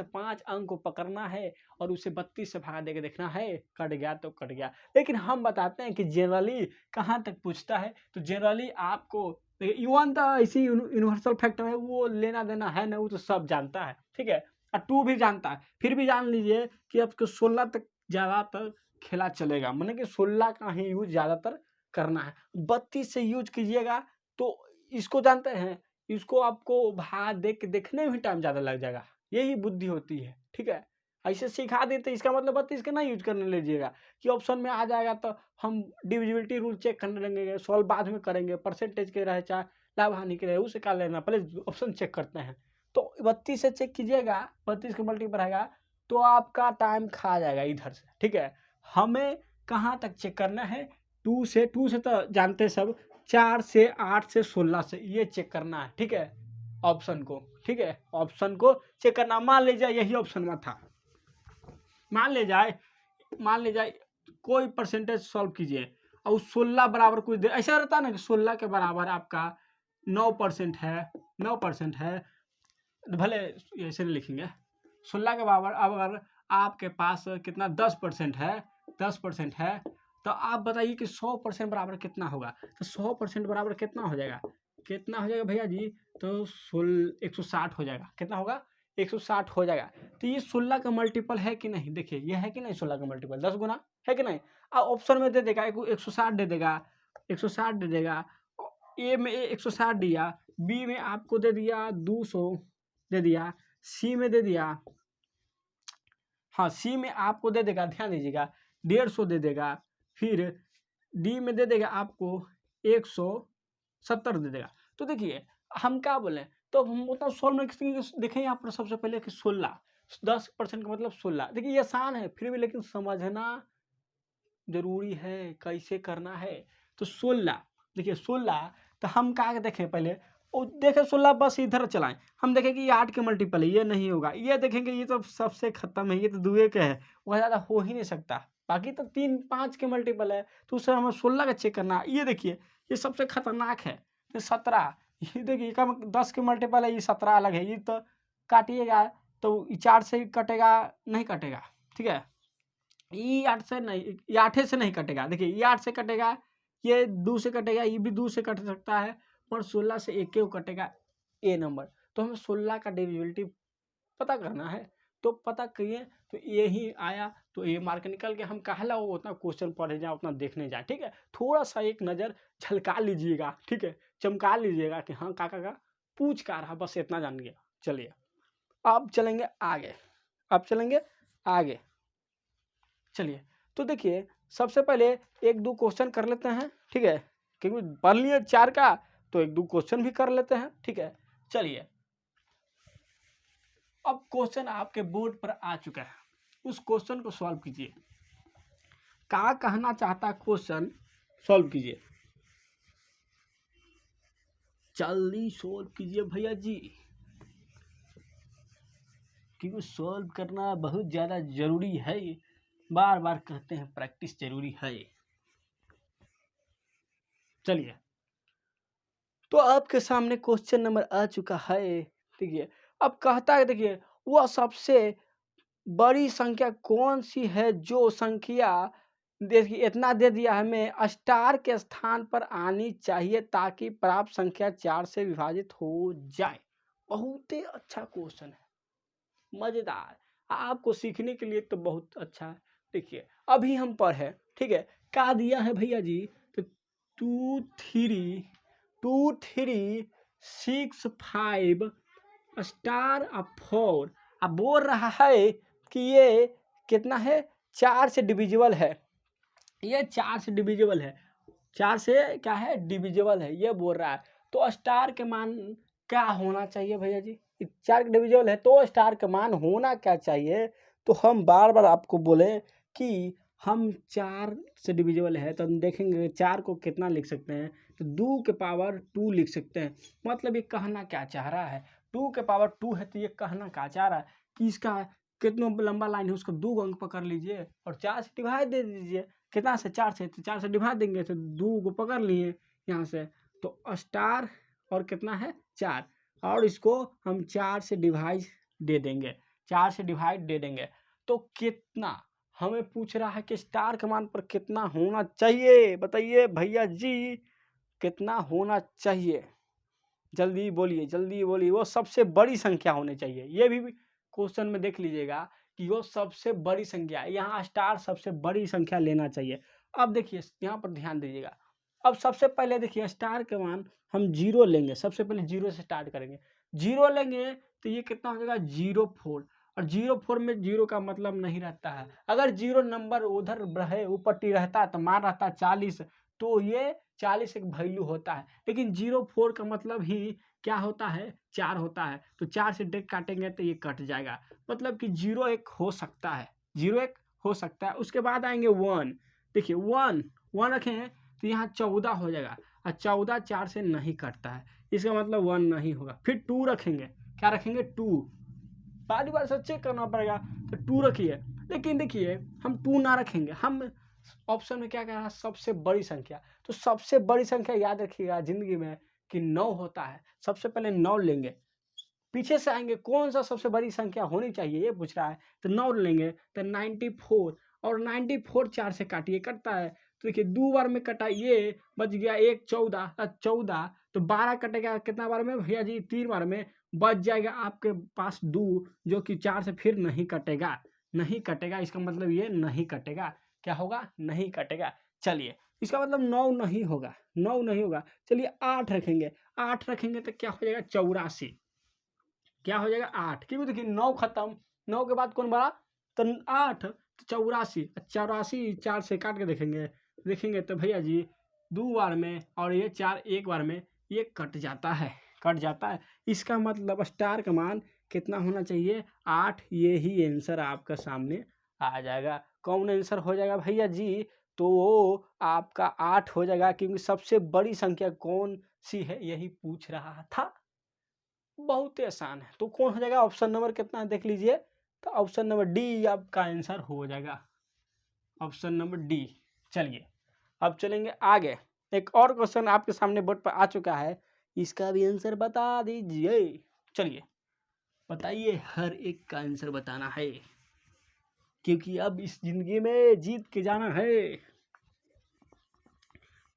5 अंक को पकड़ना है और उसे 32 से भागा देके देखना है, कट गया तो कट गया। लेकिन हम बताते हैं कि जनरली कहाँ तक पूछता है, तो जनरली आपको वन तो ऐसी यूनिवर्सल फैक्टर है, वो लेना देना है ना, वो तो सब जानता है, ठीक है। और 2 भी जानता है, फिर भी जान लीजिए कि आपको 16 तक ज़्यादातर खेला चलेगा, मतलब कि 16 का ही यूज ज़्यादातर करना है। 32 से यूज कीजिएगा तो इसको जानते हैं, इसको आपको भाग देख के देखने में टाइम ज़्यादा लग जाएगा, यही बुद्धि होती है, ठीक है। ऐसे सिखा देते इसका मतलब 32 का ना यूज करने लीजिएगा कि ऑप्शन में आ जाएगा तो हम डिविजिबिलिटी रूल चेक करने लगेंगे, सॉल्व बाद में करेंगे, परसेंटेज के रहे चाहे लाभ हानि के रहे, उसे क्या लेना, पहले ऑप्शन चेक करते हैं। तो 32 से चेक कीजिएगा, 32 के मल्टीपल रहेगा तो आपका टाइम खा जाएगा इधर से, ठीक है। हमें कहाँ तक चेक करना है, 2 से तो जानते सब, 4 से 8 से 16 से ये चेक करना है, ठीक है, ऑप्शन को, ठीक है, ऑप्शन को चेक करना। मान लीजिए यही ऑप्शन में था, मान ले जाए कोई परसेंटेज सॉल्व कीजिए और 16 बराबर कुछ देर ऐसा रहता है ना कि 16 के बराबर आपका 9% है, भले ऐसे नहीं लिखेंगे, 16 के बराबर अब अगर आपके पास कितना 10% है तो आप बताइए कि 100% बराबर कितना होगा। तो 100% बराबर कितना हो जाएगा, कितना हो जाएगा भैया जी, तो 160 हो जाएगा। कितना होगा, 160 हो जाएगा। तो ये 16 का मल्टीपल है कि नहीं, देखिए ये है कि नहीं 16 का मल्टीपल, 10 गुना है कि नहीं। अब ऑप्शन में दे देगा 160 दे देगा, 160 दे देगा। ए में 160 दिया, बी में आपको दे दिया 200 दे दिया, सी में दे दिया, हाँ सी में आपको दे देगा, ध्यान दीजिएगा 150 दे देगा। फिर डी में दे देगा आपको 170 दे देगा। तो देखिए हम क्या बोले, तो हम उतना सोल्व में देखें यहाँ पर सबसे पहले कि 16 10% का मतलब 16। देखिए ये आसान है फिर भी, लेकिन समझना जरूरी है कैसे करना है। तो 16, देखिए 16, तो हम क्या देखें पहले, वो देखें 16 बस इधर चलाएं, हम देखें कि ये 8 के मल्टीपल है, ये नहीं होगा। ये देखेंगे ये तो सबसे खत्म है, ये तो दुए के है, वह ज़्यादा हो ही नहीं सकता। बाकी तो 3 5 के मल्टीपल है, तो उससे हमें 16 का चेक करना है। ये देखिए ये सबसे खतरनाक है, ये 17, ये देखिए कम 10 के मल्टीपल है, ये 17 अलग है। ये तो काटिएगा तो 4 से कटेगा, नहीं कटेगा, ठीक है। ये 8 से नहीं, ये 8 से नहीं कटेगा। देखिए ये 8 से कटेगा, ये 2 से कटेगा, ये भी 2 से कट सकता है, पर 16 से एक ही कटेगा, ए नंबर। तो हमें 16 का डिविजिबिलिटी पता करना है, तो पता करिए। तो ये ही आया, तो ये मार्क निकल के हम कहला वो उतना क्वेश्चन पढ़े जाए, उतना देखने जाए, ठीक है। थोड़ा सा एक नज़र झलका लीजिएगा, ठीक है, चमका लीजिएगा कि हाँ काका का पूछ का रहा, बस इतना जान गया। चलिए अब चलेंगे आगे, अब चलेंगे आगे। चलिए तो देखिए सबसे पहले 1-2 क्वेश्चन कर लेते हैं, ठीक है, क्योंकि पढ़ लिए 4 का, तो 1-2 क्वेश्चन भी कर लेते हैं, ठीक है। चलिए अब क्वेश्चन आपके बोर्ड पर आ चुका है, उस क्वेश्चन को सॉल्व कीजिए। क्या कहना चाहता है क्वेश्चन, सॉल्व कीजिए, जल्दी सॉल्व कीजिए भैया जी, क्योंकि सॉल्व करना बहुत ज़्यादा जरूरी है। बार बार कहते हैं प्रैक्टिस जरूरी है। चलिए तो आपके सामने क्वेश्चन नंबर आ चुका है, देखिए। अब कहता है, देखिए वह सबसे बड़ी संख्या कौन सी है जो संख्या, देखिए इतना दे दिया हमें, स्टार के स्थान पर आनी चाहिए ताकि प्राप्त संख्या 4 से विभाजित हो जाए। बहुत ही अच्छा क्वेश्चन है, मजेदार, आपको सीखने के लिए तो बहुत अच्छा है। देखिए अभी हम पढ़े, ठीक है, क्या दिया है भैया जी, तो 2 3 6 5 स्टार 4। अब बोल रहा है कि ये कितना है, 4 से डिविजिबल है, ये 4 से डिविजिबल है, 4 से क्या है, डिविजिबल है, ये बोल रहा है। तो स्टार के मान क्या होना चाहिए भैया जी, 4 डिविजिबल है तो स्टार का मान होना क्या चाहिए। तो हम बार बार आपको बोले कि हम 4 से डिविजिबल है, तो हम देखेंगे 4 को कितना लिख सकते हैं, तो 2 के पावर 2 लिख सकते हैं। मतलब ये कहना क्या चाह रहा है, 2 के पावर 2 है, तो ये कहना क्या चाह रहा है कि इसका कितना लंबा लाइन है उसको 2 अंक पकड़ लीजिए और 4 से डिवाइड दे दीजिए। कितना से, 4 से, तो 4 से डिवाइड देंगे तो 2 को पकड़ लिए यहाँ से, तो स्टार और कितना है 4, और इसको हम 4 से डिवाइड दे देंगे, 4 से डिवाइड दे देंगे। तो कितना हमें पूछ रहा है कि स्टार के मान पर कितना होना चाहिए, बताइए भैया जी कितना होना चाहिए, जल्दी बोलिए जल्दी बोलिए। वो सबसे बड़ी संख्या होनी चाहिए, ये भी क्वेश्चन में देख लीजिएगा कि वो सबसे बड़ी संख्या, यहाँ स्टार सबसे बड़ी संख्या लेना चाहिए। अब देखिए यहाँ पर ध्यान दीजिएगा, अब सबसे पहले देखिए स्टार के मान हम 0 लेंगे, सबसे पहले 0 से स्टार्ट करेंगे, 0 लेंगे तो ये कितना हो जाएगा 04, और 04 में 0 का मतलब नहीं रहता है। अगर 0 नंबर उधर रहे ऊपर टी रहता तो मान रहता 40, तो ये 40 एक वैल्यू होता है, लेकिन 04 का मतलब ही क्या होता है, 4 होता है। तो 4 से डायरेक्ट काटेंगे तो ये कट जाएगा, मतलब कि 0 एक हो सकता है, 0 एक हो सकता है। उसके बाद आएंगे 1, देखिए 1 रखें तो यहाँ 14 हो जाएगा, और 14 4 से नहीं कटता है, इसका मतलब 1 नहीं होगा। फिर 2 रखेंगे, क्या रखेंगे 2, बारी बार से चेक करना पड़ेगा, तो 2 रखिए। लेकिन देखिए हम 2 ना रखेंगे, हम ऑप्शन में क्या कह रहा है, सबसे बड़ी संख्या। तो सबसे बड़ी संख्या याद रखिएगा जिंदगी में कि 9 होता है, सबसे पहले 9 लेंगे, पीछे से आएंगे कौन सा सबसे बड़ी संख्या होनी चाहिए ये पूछ रहा है, तो 9 लेंगे तो 94, और 94 4 से काटिए कटता है, तो देखिए 2 बार में कटाइए, बच गया 1 14 14, तो 12 कटेगा कितना बार में भैया जी 3 बार में, बच जाएगा आपके पास 2, जो कि 4 से फिर नहीं कटेगा, नहीं कटेगा, इसका मतलब ये नहीं कटेगा, क्या होगा, नहीं कटेगा। चलिए इसका मतलब 9 नहीं होगा, 9 नहीं होगा। चलिए 8 रखेंगे, 8 रखेंगे तो क्या हो जाएगा 84, क्या हो जाएगा 8, क्योंकि देखिए 9 खत्म, 9 के बाद कौन बड़ा, तो 8, तो 84, 84 4 से काट के देखेंगे, देखेंगे तो भैया जी 2 बार में और ये 4 1 बार में, ये कट जाता है, कट जाता है। इसका मतलब स्टार का मान कितना होना चाहिए 8, ये ही आंसर आपका सामने आ जाएगा। कौन आंसर हो जाएगा भैया जी, तो वो आपका 8 हो जाएगा, क्योंकि सबसे बड़ी संख्या कौन सी है यही पूछ रहा था। बहुत ही आसान है, तो कौन हो जाएगा, ऑप्शन नंबर कितना है देख लीजिए, तो ऑप्शन नंबर डी आपका आंसर हो जाएगा, ऑप्शन नंबर डी। चलिए अब चलेंगे आगे, एक और क्वेश्चन आपके सामने बोर्ड पर आ चुका है, इसका भी आंसर बता दीजिए। चलिए बताइए, हर एक का आंसर बताना है, क्योंकि अब इस जिंदगी में जीत के जाना है।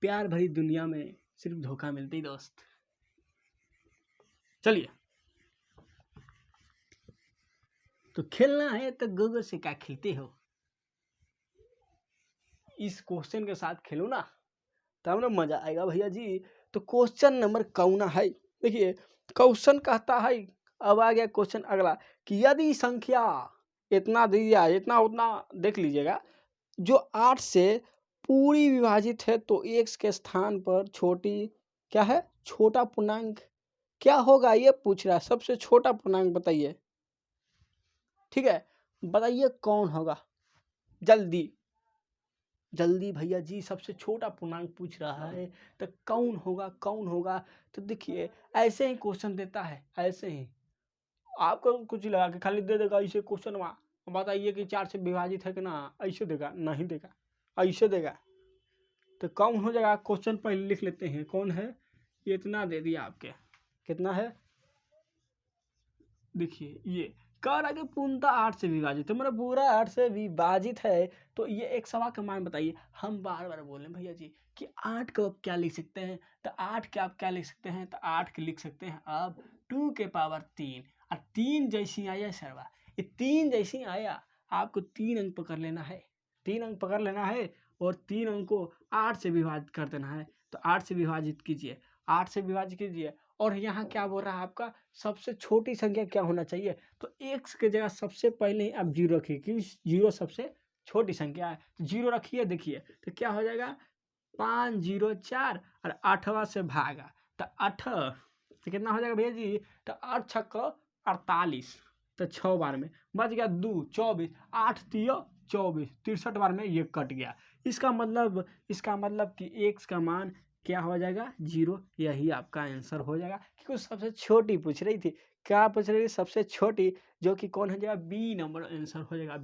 प्यार भरी दुनिया में सिर्फ धोखा मिलती दोस्त। चलिए तो खेलना है तो गूगल से क्या खेलते हो, इस क्वेश्चन के साथ खेलो ना, तब ना मजा आएगा भैया जी। तो क्वेश्चन नंबर कौना है, देखिए क्वेश्चन कहता है, अब आ गया क्वेश्चन अगला, कि यदि संख्या इतना दिया इतना उतना देख लीजिएगा, जो 8 से पूरी विभाजित है, तो x के स्थान पर छोटी क्या है, छोटा पूर्णांक क्या होगा, ये पूछ रहा है, सबसे छोटा पूर्णांक बताइए, ठीक है, बताइए कौन होगा, जल्दी जल्दी भैया जी, सबसे छोटा पूर्णांक पूछ रहा है, तो कौन होगा, कौन होगा। तो देखिए ऐसे ही क्वेश्चन देता है, ऐसे ही आपको कुछ लगा के खाली दे देगा ऐसे क्वेश्चन, बताइए कि 4 से विभाजित है कि ना, ऐसे देगा, नहीं देगा, ऐसे देगा। तो कौन हो जाएगा, क्वेश्चन पहले लिख लेते हैं, कौन है, ये इतना दे दिया आपके, कितना है, देखिए ये कह रहा कि पूर्णतः 8 से विभाजित है, मतलब पूरा 8 से विभाजित है, तो ये एक सवा का मान बताइए। हम बार बार बोल रहे हैं भैया जी कि 8 को आप क्या लिख सकते हैं, तो 8 के आप क्या लिख सकते हैं, तो 8 के लिख सकते हैं अब 2 के पावर 3, और 3 जैसी आया सरवा, ये 3 जैसी आया, आपको 3 अंक पकड़ लेना है, 3 अंक पकड़ लेना है, और 3 अंक को 8 से विभाजित कर देना है। तो 8 से विभाजित कीजिए, 8 से विभाजित कीजिए, और यहाँ क्या बोल रहा है आपका, सबसे छोटी संख्या क्या होना चाहिए, तो x के जगह सबसे पहले ही आप 0 रखिए, क्योंकि 0 सबसे छोटी संख्या है, तो 0 रखिए। देखिए तो क्या हो जाएगा 5 0 4, और 8वां से भागा, तो 8 तो कितना हो जाएगा भैया जी, तो 8 छक्का 48, तो 6 बार में बच गया 2 24, 8 3 24, 63 बार में ये कट गया। इसका मतलब कि x का मान क्या हो जाएगा 0, यही आपका आंसर हो जाएगा, क्योंकि सबसे छोटी पूछ रही थी, क्या पूछ रही थी, सबसे छोटी, जो कि कौन हो जाएगा, बी नंबर आंसर हो जाएगा,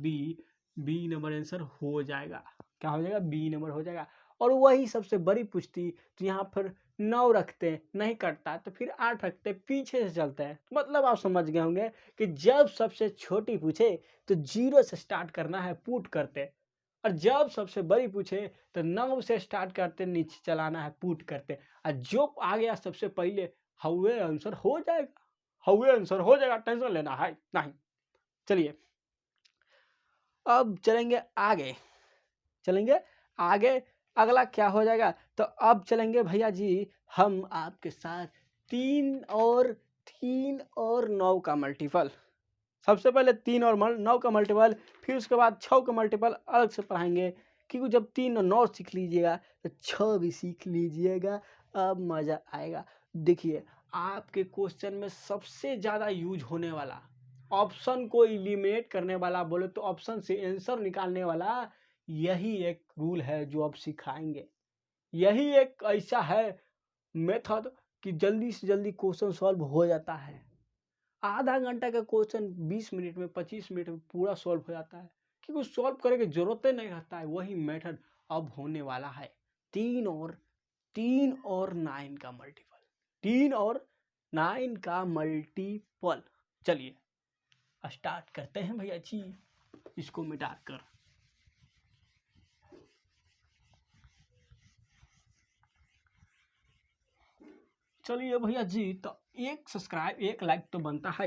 बी नंबर आंसर हो जाएगा, क्या हो जाएगा, बी नंबर हो जाएगा। और वही सबसे बड़ी पूछती, तो यहाँ पर 9 रखते हैं, नहीं कटता, तो फिर 8 रखते हैं, पीछे से चलते हैं, मतलब आप समझ गए होंगे कि जब सबसे छोटी पूछे तो 0 से स्टार्ट करना है, पुट करते, और जब सबसे बड़ी पूछे तो 9 से स्टार्ट करते, नीचे चलाना है, पुट करते, और जो आ गया सबसे पहले हवे आंसर हो जाएगा, हवे आंसर हो जाएगा, टेंशन लेना है नहीं। चलिए अब चलेंगे आगे, अगला क्या हो जाएगा, तो अब चलेंगे भैया जी हम आपके साथ 3 और 9 का मल्टीपल, सबसे पहले 3 और 9 का मल्टीपल, फिर उसके बाद 6 का मल्टीपल अलग से पढ़ाएंगे, क्योंकि जब 3 और 9 सीख लीजिएगा तो 6 भी सीख लीजिएगा, अब मज़ा आएगा। देखिए आपके क्वेश्चन में सबसे ज़्यादा यूज होने वाला, ऑप्शन को एलिमिनेट करने वाला, बोले तो ऑप्शन से आंसर निकालने वाला, यही एक रूल है जो अब सिखाएंगे, यही एक ऐसा है मेथड कि जल्दी से जल्दी क्वेश्चन सॉल्व हो जाता है। आधा घंटा का क्वेश्चन 20 मिनट में 25 मिनट में पूरा सॉल्व हो जाता है, क्योंकि सॉल्व करने की जरूरत ही नहीं रहता है। वही मेथड अब होने वाला है, 3 और 9 का मल्टीपल, 3 और 9 का मल्टीपल। चलिए स्टार्ट करते हैं भैया जी, इसको मिटा कर। चलिए भैया जी, तो एक सब्सक्राइब एक लाइक तो बनता है,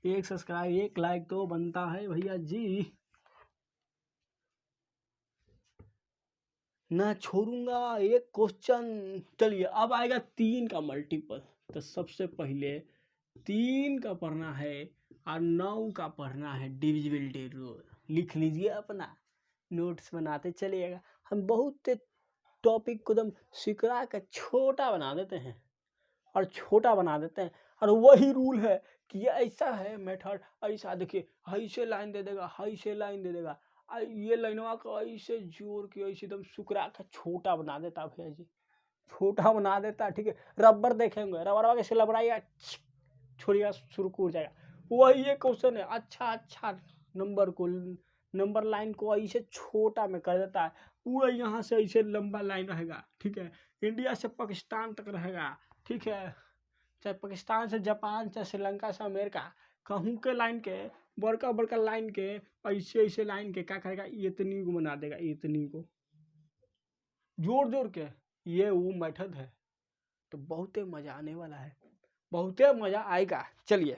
एक सब्सक्राइब एक लाइक तो बनता है भैया जी, ना छोड़ूंगा एक क्वेश्चन। चलिए अब आएगा 3 का मल्टीपल। तो सबसे पहले 3 का पढ़ना है और 9 का पढ़ना है डिविजिबिलिटी रूल। लिख लीजिए, अपना नोट्स बनाते चलिएगा। हम बहुत टॉपिक को एकदम सिकरा के छोटा बना देते हैं और छोटा बना देते हैं, और वही रूल है कि ये ऐसा है मेथड, ऐसा देखिए, ऐसे लाइन दे देगा, ऐसे लाइन दे देगा, ये लाइनवा को ऐसे जोड़ के ऐसे एकदम सुकरा के छोटा बना देता भैया जी, छोटा बना देता। ठीक है, रबर देखेंगे, रबर कैसे लबड़ाइएगा, छोड़िएगा, शुरू हो जाएगा। वही ये क्वेश्चन है, अच्छा नंबर को, नंबर लाइन को ऐसे छोटा में कर देता है, पूरा यहाँ से ऐसे लंबा लाइन रहेगा। ठीक है, इंडिया से पाकिस्तान तक रहेगा। ठीक है, चाहे पाकिस्तान से जापान, चाहे श्रीलंका से अमेरिका, कहूँ के लाइन के, बड़का बड़का लाइन के, ऐसे ऐसे लाइन के क्या करेगा, इतनी को बना देगा, इतनी को जोड़ जोड़ के। ये वो मेथड है, तो बहुत मजा आने वाला है, बहुत मजा आएगा। चलिए,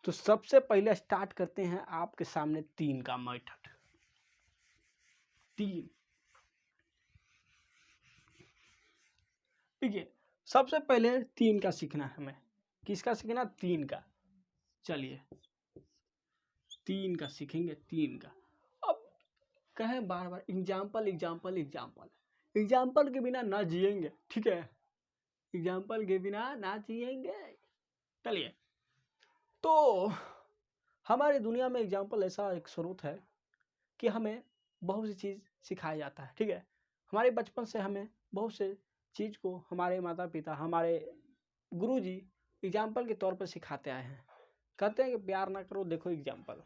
तो सबसे पहले स्टार्ट करते हैं आपके सामने 3 का मेथड। 3, ठीक है, सबसे पहले 3 का सीखना है हमें। किसका सीखना? 3 का। चलिए 3 का सीखेंगे, 3 का। अब कहें बार बार एग्जाम्पल एग्जाम्पल एग्जाम्पल, एग्जाम्पल के बिना ना जिएंगे। ठीक है, एग्जाम्पल के बिना ना जिएंगे। चलिए, तो हमारी दुनिया में एग्जाम्पल ऐसा एक स्रोत है कि हमें बहुत सी चीज़ सिखाया जाता है। ठीक है, हमारे बचपन से हमें बहुत से चीज़ को हमारे माता पिता, हमारे गुरुजी एग्जाम्पल के तौर पर सिखाते आए हैं। कहते हैं कि प्यार ना करो, देखो एग्जाम्पल,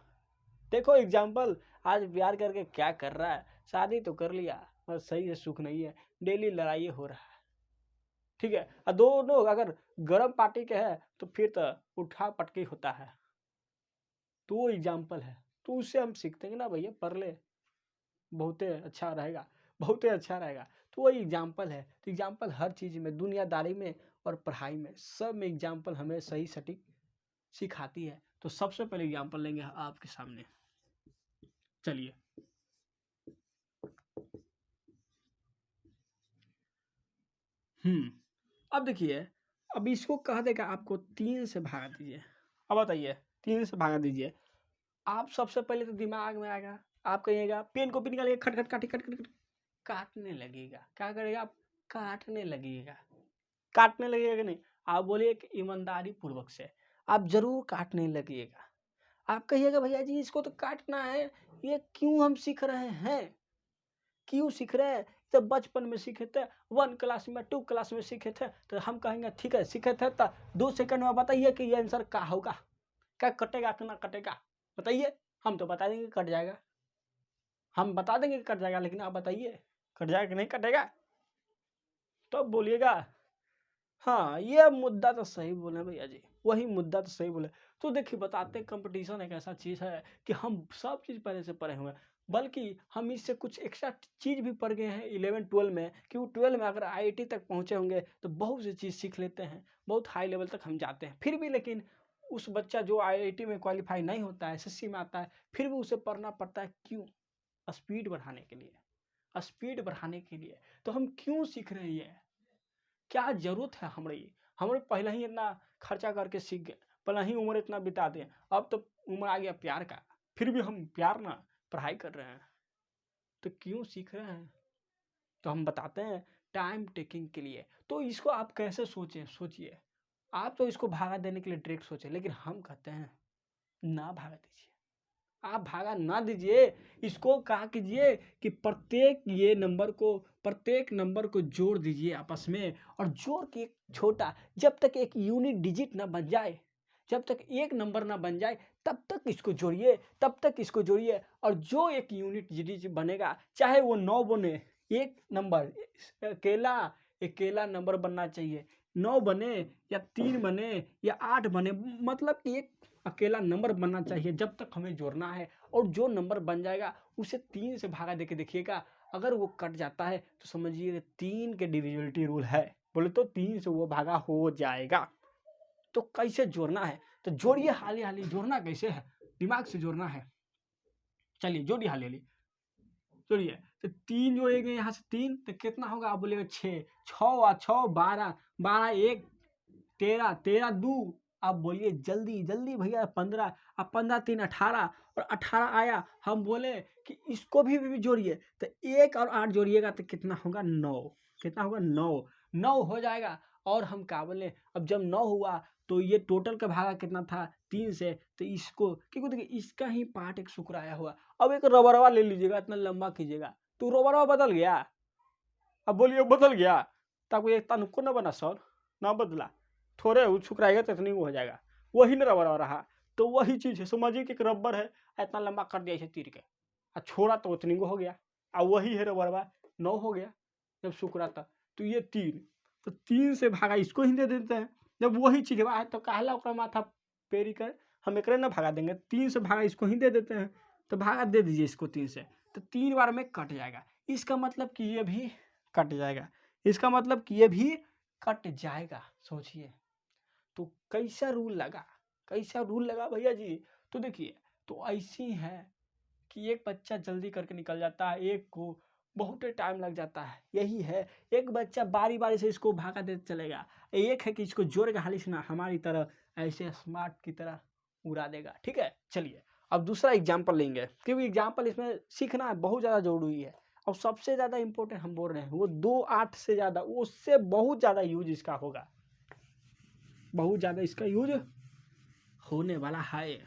देखो एग्जाम्पल, आज प्यार करके क्या कर रहा है, शादी तो कर लिया पर सही से सुख नहीं है, डेली लड़ाई हो रहा है। ठीक है, और दोनों अगर गर्म पार्टी के है तो फिर तो उठा पटकी होता है। तो वो एग्जाम्पल है, तो उससे हम सीखते हैं ना भैया, पढ़ ले, बहुत अच्छा रहेगा, बहुत अच्छा रहेगा। तो वही एग्जाम्पल है। तो एग्जाम्पल हर चीज़ में, दुनियादारी में और पढ़ाई में, सब में एग्जाम्पल हमें सही सटीक सिखाती है। तो सबसे पहले एग्जाम्पल लेंगे आपके सामने। चलिए, अब देखिए, अब इसको कह देगा आपको 3 से भागा दीजिए। अब बताइए, 3 से भागा दीजिए, आप सबसे पहले तो दिमाग में आएगा, आप कहिएगा पेन कॉपी निकालिए, खट खट काटी खट खट, काटने लगेगा। क्या करेगा आप? काटने लगेगा, काटने लगेगा कि नहीं? आप बोलिए कि ईमानदारी पूर्वक से आप जरूर काटने लगिएगा। आप कहिएगा भैया जी इसको तो काटना है, ये क्यों हम सीख रहे हैं, क्यों सीख रहे हैं? जब बचपन में सीखे थे, 1 क्लास में, 2 क्लास में सीखे थे, तो हम कहेंगे ठीक है सीखे थे, तो 2 सेकंड में बताइए कि ये आंसर क्या होगा, क्या कटेगा कि ना कटेगा, बताइए। हम तो बता देंगे कट जाएगा, हम बता देंगे कि कट जाएगा, लेकिन आप बताइए कट जाएगा कि नहीं कटेगा, तो बोलिएगा। हाँ, ये मुद्दा तो सही बोले भैया जी, वही मुद्दा तो सही बोले। तो देखिए, बताते हैं कंपटीशन एक ऐसा चीज़ है कि हम सब चीज़ पहले से पढ़े हुए हैं, बल्कि हम इससे कुछ एक्स्ट्रा चीज़ भी पढ़ गए हैं 11-12 में, कि वो 12 में अगर आईआईटी तक पहुँचे होंगे तो बहुत सी चीज़ सीख लेते हैं, बहुत हाई लेवल तक हम जाते हैं। फिर भी लेकिन उस बच्चा जो आईआईटी में क्वालिफाई नहीं होता है, एसएससी में आता है, फिर भी उसे पढ़ना पड़ता है। क्यों? स्पीड बढ़ाने के लिए, स्पीड बढ़ाने के लिए। तो हम क्यों सीख रहे हैं, क्या जरूरत है हमारे पहले ही इतना खर्चा करके सीख गए, पहले ही उम्र इतना बिता दें, अब तो उम्र आ गया प्यार का, फिर भी हम प्यार ना पढ़ाई कर रहे हैं, तो क्यों सीख रहे हैं? तो हम बताते हैं टाइम टेकिंग के लिए। तो इसको आप कैसे सोचिए, आप तो इसको भागा देने के लिए डायरेक्ट सोचे, लेकिन हम कहते हैं ना भागा दीजिए, आप भागा ना दीजिए, इसको कहा कीजिए कि प्रत्येक नंबर को जोड़ दीजिए आपस में, और जोड़ के एक छोटा, जब तक एक यूनिट डिजिट ना बन जाए, जब तक एक नंबर ना बन जाए, तब तक इसको जोड़िए, तब तक इसको जोड़िए। और जो एक यूनिट डिजिट बनेगा, चाहे वो 9 बने, एक नंबर अकेला नंबर बनना चाहिए, 9 बने या 3 बने या 8 बने, मतलब कि एक अकेला नंबर बनना चाहिए, जब तक हमें जोड़ना है। और जो नंबर बन जाएगा उसे 3 से भागा देके देखिएगा, अगर वो कट जाता है तो समझिए 3 के डिविजिबिलिटी रूल है, बोले तो 3 से वो भागा हो जाएगा। तो कैसे जोड़ना है, तो जोड़िए हाली हाली। जोड़ना कैसे है, दिमाग से जोड़ना है। चलिए जोड़िए हाली हाली, जोड़िए। तो 3 जोड़ेंगे यहाँ से 3 तो कितना होगा, आप बोलेगा 6, 6 आ 6 12, 12 1 13, 13 2, आप बोलिए जल्दी जल्दी भैया 15, अब 15 3 18 और 18 आया। हम बोले कि इसको भी जोड़िए, तो 1 और 8 जोड़िएगा तो कितना होगा 9, कितना होगा 9, 9 हो जाएगा। और हम क्या बोले, अब जब 9 हुआ तो ये टोटल का भागा कितना था 3 से, तो इसको क्योंकि देखिए इसका ही पार्ट एक शुक्र आया हुआ। अब एक रबरवा ले लीजिएगा, इतना लंबा कीजिएगा तो रबरवा बदल गया। अब बोलिए बदल गया, तो आपको एक तनुको न बना सर, ना बदला, थोड़े छुकराएगा तो इतनी हो जाएगा, वही न रबर रहा। तो वही चीज़ है, समझिए कि एक रबर है, इतना लंबा कर दिया इसे तीर के, और छोड़ा तो उतनी को हो गया, और वही है रबरवा 9 हो गया जब शुक्रा था। तो ये 3, तो 3 से भागा इसको ही दे देते हैं। जब वही चीज़ है तो कहला ओकरा माथा पेरी कर हम एक ना भागा देंगे, 3 से भागा इसको ही दे देते हैं। तो भागा दे दीजिए इसको 3 से, तो 3 बार में कट जाएगा। इसका मतलब कि ये भी कट जाएगा, इसका मतलब कि ये भी कट जाएगा। सोचिए तो कैसा रूल लगा, कैसा रूल लगा भैया जी। तो देखिए तो ऐसी है कि एक बच्चा जल्दी करके निकल जाता है, एक को बहुत टाइम लग जाता है। यही है, एक बच्चा बारी बारी से इसको भागा देते चलेगा, एक है कि इसको जोड़ेगा हाली से ना हमारी तरह ऐसे स्मार्ट की तरह उड़ा देगा। ठीक है, चलिए अब दूसरा एग्जाम्पल लेंगे, क्योंकि एग्जाम्पल इसमें सीखना बहुत ज़्यादा जरूरी है। और सबसे ज़्यादा इंपॉर्टेंट हम बोल रहे हैं वो 2 8 से ज़्यादा, उससे बहुत ज़्यादा यूज इसका होगा, बहुत ज़्यादा इसका यूज होने वाला है।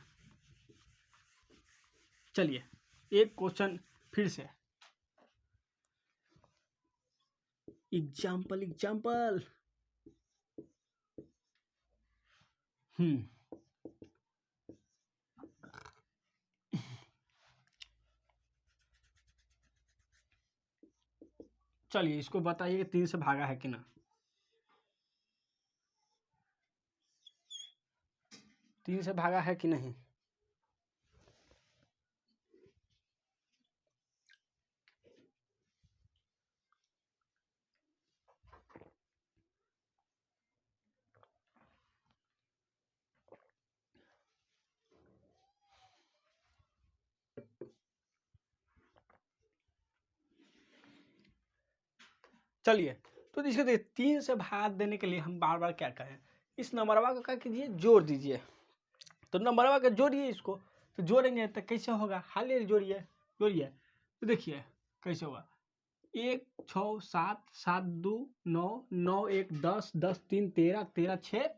चलिए एक क्वेश्चन फिर से, एग्जाम्पल एग्जाम्पल। चलिए इसको बताइए कि 3 से भागा है कि ना, 3 से भागा है कि नहीं। चलिए तो इसको देखिए 3 से भाग देने के लिए हम बार बार क्या करें, इस नंबरवा को क्या कीजिए, जोड़ दीजिए। तो नंबरवा का जोड़िए इसको, तो जोड़ेंगे तो कैसे होगा, हाल जोड़िए, जोड़िए तो देखिए कैसे होगा, 1 6 7 7 2 9 9 1 10 10 3 13 13 6,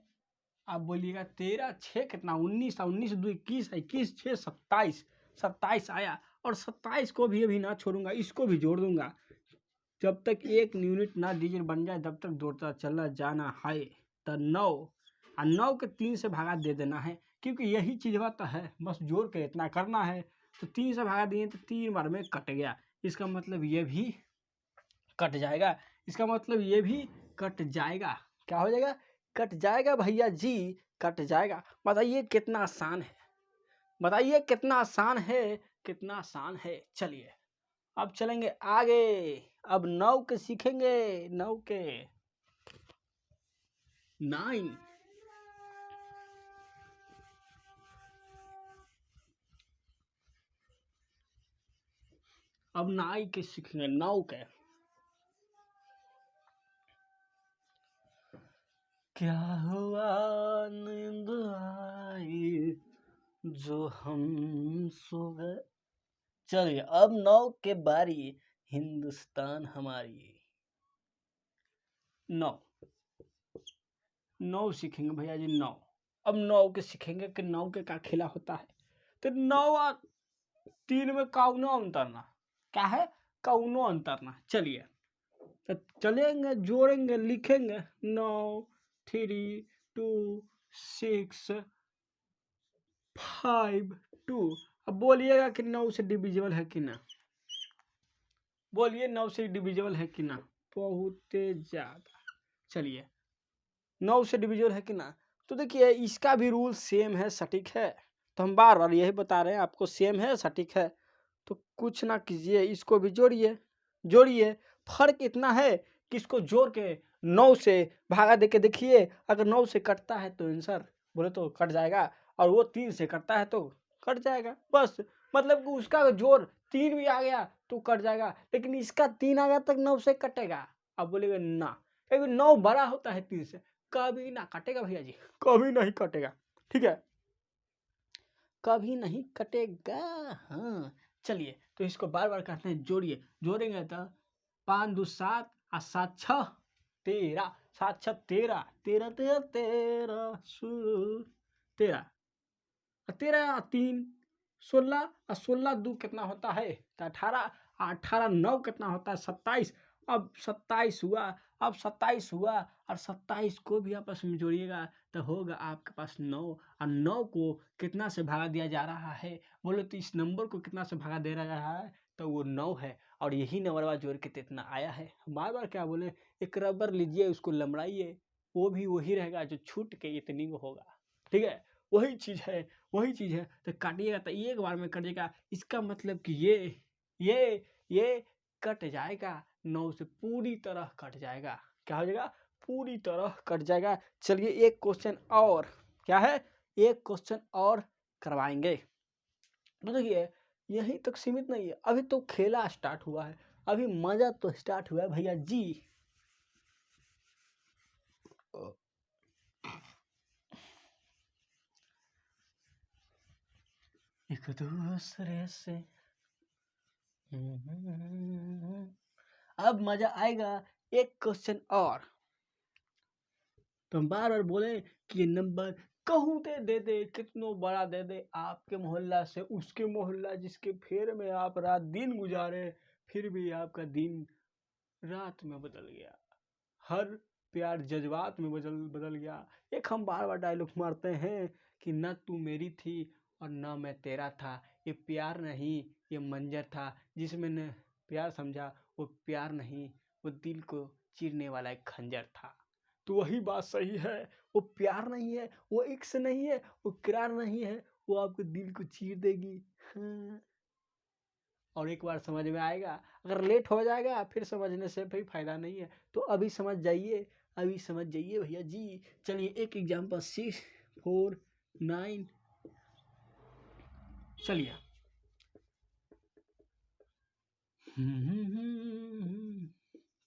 आप बोलिएगा 13 6 कितना 19, 19 2 21, 21 6 27, 27 आया। और 27 को भी अभी ना छोड़ूंगा, इसको भी जोड़ दूंगा, जब तक एक यूनिट ना डिजिट बन जाए तब तक जोड़ता चला जाना है। तो 9 और 9 के 3 से भागा दे देना है, क्योंकि यही चीज़ बात है, बस जोड़ के इतना करना है। तो 3 से भागा दिए तो 3 बार में कट गया, इसका मतलब ये भी कट जाएगा, इसका मतलब ये भी कट जाएगा। क्या हो जाएगा, कट जाएगा भैया जी, कट जाएगा। बताइए कितना आसान है, बताइए कितना आसान है, कितना आसान है। चलिए अब चलेंगे आगे, अब 9 के सीखेंगे, 9 के 9, अब 9 के सीखेंगे, 9 के। क्या हुआ नींद आई जो हम सो गए। चलिए अब 9 के बारी, हिंदुस्तान हमारी। 9 9 सीखेंगे भैया जी, 9। अब 9 के सीखेंगे कि 9 के क्या खेला होता है। तो 9 और 3 में कौनो अंतरना, क्या है, कौनो अंतरना। चलिए तो चलेंगे, जोड़ेंगे, लिखेंगे 9 3 2 6 5 2। अब बोलिएगा कि 9 से डिविजिबल है कि ना, बोलिए 9 से डिविजिबल है कि ना, बहुत ज़्यादा। चलिए 9 से डिविजिबल है कि ना, तो देखिए इसका भी रूल सेम है, सटीक है। तो हम बार बार यही बता रहे हैं आपको, सेम है, सटीक है। तो कुछ ना कीजिए, इसको भी जोड़िए, जोड़िए। फर्क इतना है कि इसको जोड़ के 9 से भागा दे के देखिए, अगर 9 से कटता है तो आंसर बोले तो कट जाएगा, और वो 3 से कटता है तो कट जाएगा। बस मतलब कि उसका जोड़ 3 भी आ गया तो कट जाएगा, लेकिन इसका 3 आ गया तक 9 से कटेगा। अब बोलेगा ना, क्योंकि 9 बड़ा होता है 3 से, कभी ना कटेगा भैया जी, कभी नहीं कटेगा। ठीक है, कभी नहीं कटेगा। हाँ चलिए, तो इसको बार बार करते हैं, जोड़िए। जोड़ेंगे तो 5 2 7 और 7 6 13, 7 6 13, 13 13 13 13, 13 3 16, और 16 2 कितना होता है तो 18, 18 9 कितना होता है 27। अब 27 हुआ, अब 27 हुआ, और 27 को भी आपस में जोड़िएगा तो होगा आपके पास 9, और 9 को कितना से भागा दिया जा रहा है, बोले तो इस नंबर को कितना से भागा दे रहा है तो वो 9 है, और यही नंबर जोड़ के कितना आया है। बार बार क्या बोले, एक रबर लीजिए, उसको लमड़ाइए, वो भी वही रहेगा जो छूट के इतनी को होगा। ठीक है, वही चीज़ है, वही चीज़ है। तो काटिएगा तो एक बार में कटेगा, इसका मतलब कि ये कट जाएगा, 9 से पूरी तरह कट जाएगा। क्या हो जाएगा, पूरी तरह कट जाएगा। चलिए एक क्वेश्चन और, क्या है, एक क्वेश्चन और करवाएंगे। तो देखिए यहीं तक सीमित नहीं है, अभी तो खेला स्टार्ट हुआ है, अभी मजा तो स्टार्ट हुआ है भैया जी। एक दूसरे से अब मजा आएगा। एक क्वेश्चन और, तो हम बार बार बोले कि ये नंबर कहूँ दे दे, कितनो बड़ा दे दे, आपके मोहल्ला से उसके मोहल्ला, जिसके फेर में आप रात दिन गुजारे, फिर भी आपका दिन रात में बदल गया, हर प्यार जज्बात में बदल गया। एक हम बार बार डायलॉग मारते हैं कि न तू मेरी थी और न मैं तेरा था, ये प्यार नहीं ये मंजर था, जिसमें न प्यार समझा वो प्यार नहीं, वो दिल को चीरने वाला एक खंजर था। तो वही बात सही है, वो प्यार नहीं है, वो इश्क नहीं है, वो किरार नहीं है, वो आपके दिल को चीर देगी। हाँ। और एक बार समझ में आएगा, अगर लेट हो जाएगा फिर समझने से भी फायदा नहीं है, तो अभी समझ जाइए, अभी समझ जाइए भैया जी। चलिए एक एग्जाम्पल 6 4 9, चलिए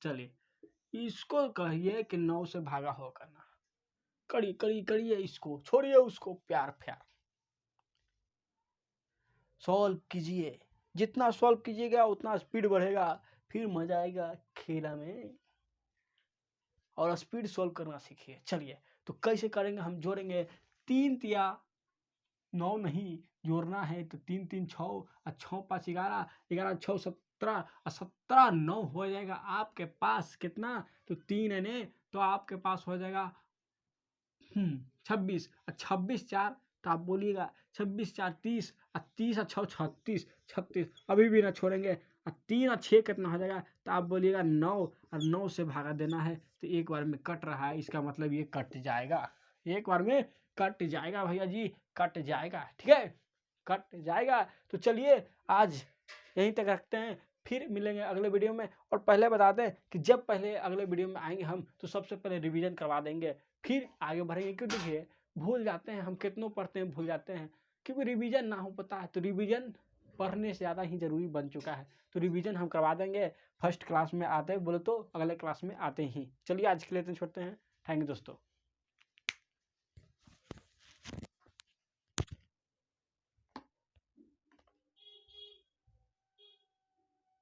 चलिए इसको कहिए कि 9 से भागा हो करना, करिए इसको, छोड़िए उसको, प्यार प्यार सॉल्व कीजिए, जितना सॉल्व कीजिएगा उतना स्पीड बढ़ेगा, फिर मजा आएगा खेला में, और स्पीड सॉल्व करना सीखिए। चलिए तो कैसे करेंगे, हम जोड़ेंगे 3 तिया 9 नहीं, जोड़ना है तो 3 3 6 और 6 5 11, 11 6 17, और 17 9 हो जाएगा आपके पास कितना, तो 3 है ने, तो आपके पास हो जाएगा 26, और 26 4, तो आप बोलिएगा 26 4 30, और 30 और 6 36, 36 अभी भी ना छोड़ेंगे, और 3 और 6 कितना हो जाएगा, तो आप बोलिएगा 9, और 9 से भागा देना है, तो एक बार में कट रहा है, इसका मतलब ये कट जाएगा, एक बार में कट जाएगा भैया जी, कट जाएगा। ठीक है, कट जाएगा। तो चलिए आज यहीं तक रखते हैं, फिर मिलेंगे अगले वीडियो में। और पहले बता दें कि जब पहले अगले वीडियो में आएंगे हम, तो सबसे पहले रिवीजन करवा देंगे, फिर आगे बढ़ेंगे। क्यों, देखिए भूल जाते हैं हम, कितनों पढ़ते हैं भूल जाते हैं, क्योंकि रिवीजन ना हो पता है, तो रिवीजन पढ़ने से ज़्यादा ही ज़रूरी बन चुका है, तो रिवीजन हम करवा देंगे फर्स्ट क्लास में आते बोले तो अगले क्लास में आते ही। चलिए आज के लिए तो छोड़ते हैं, थैंक यू दोस्तों।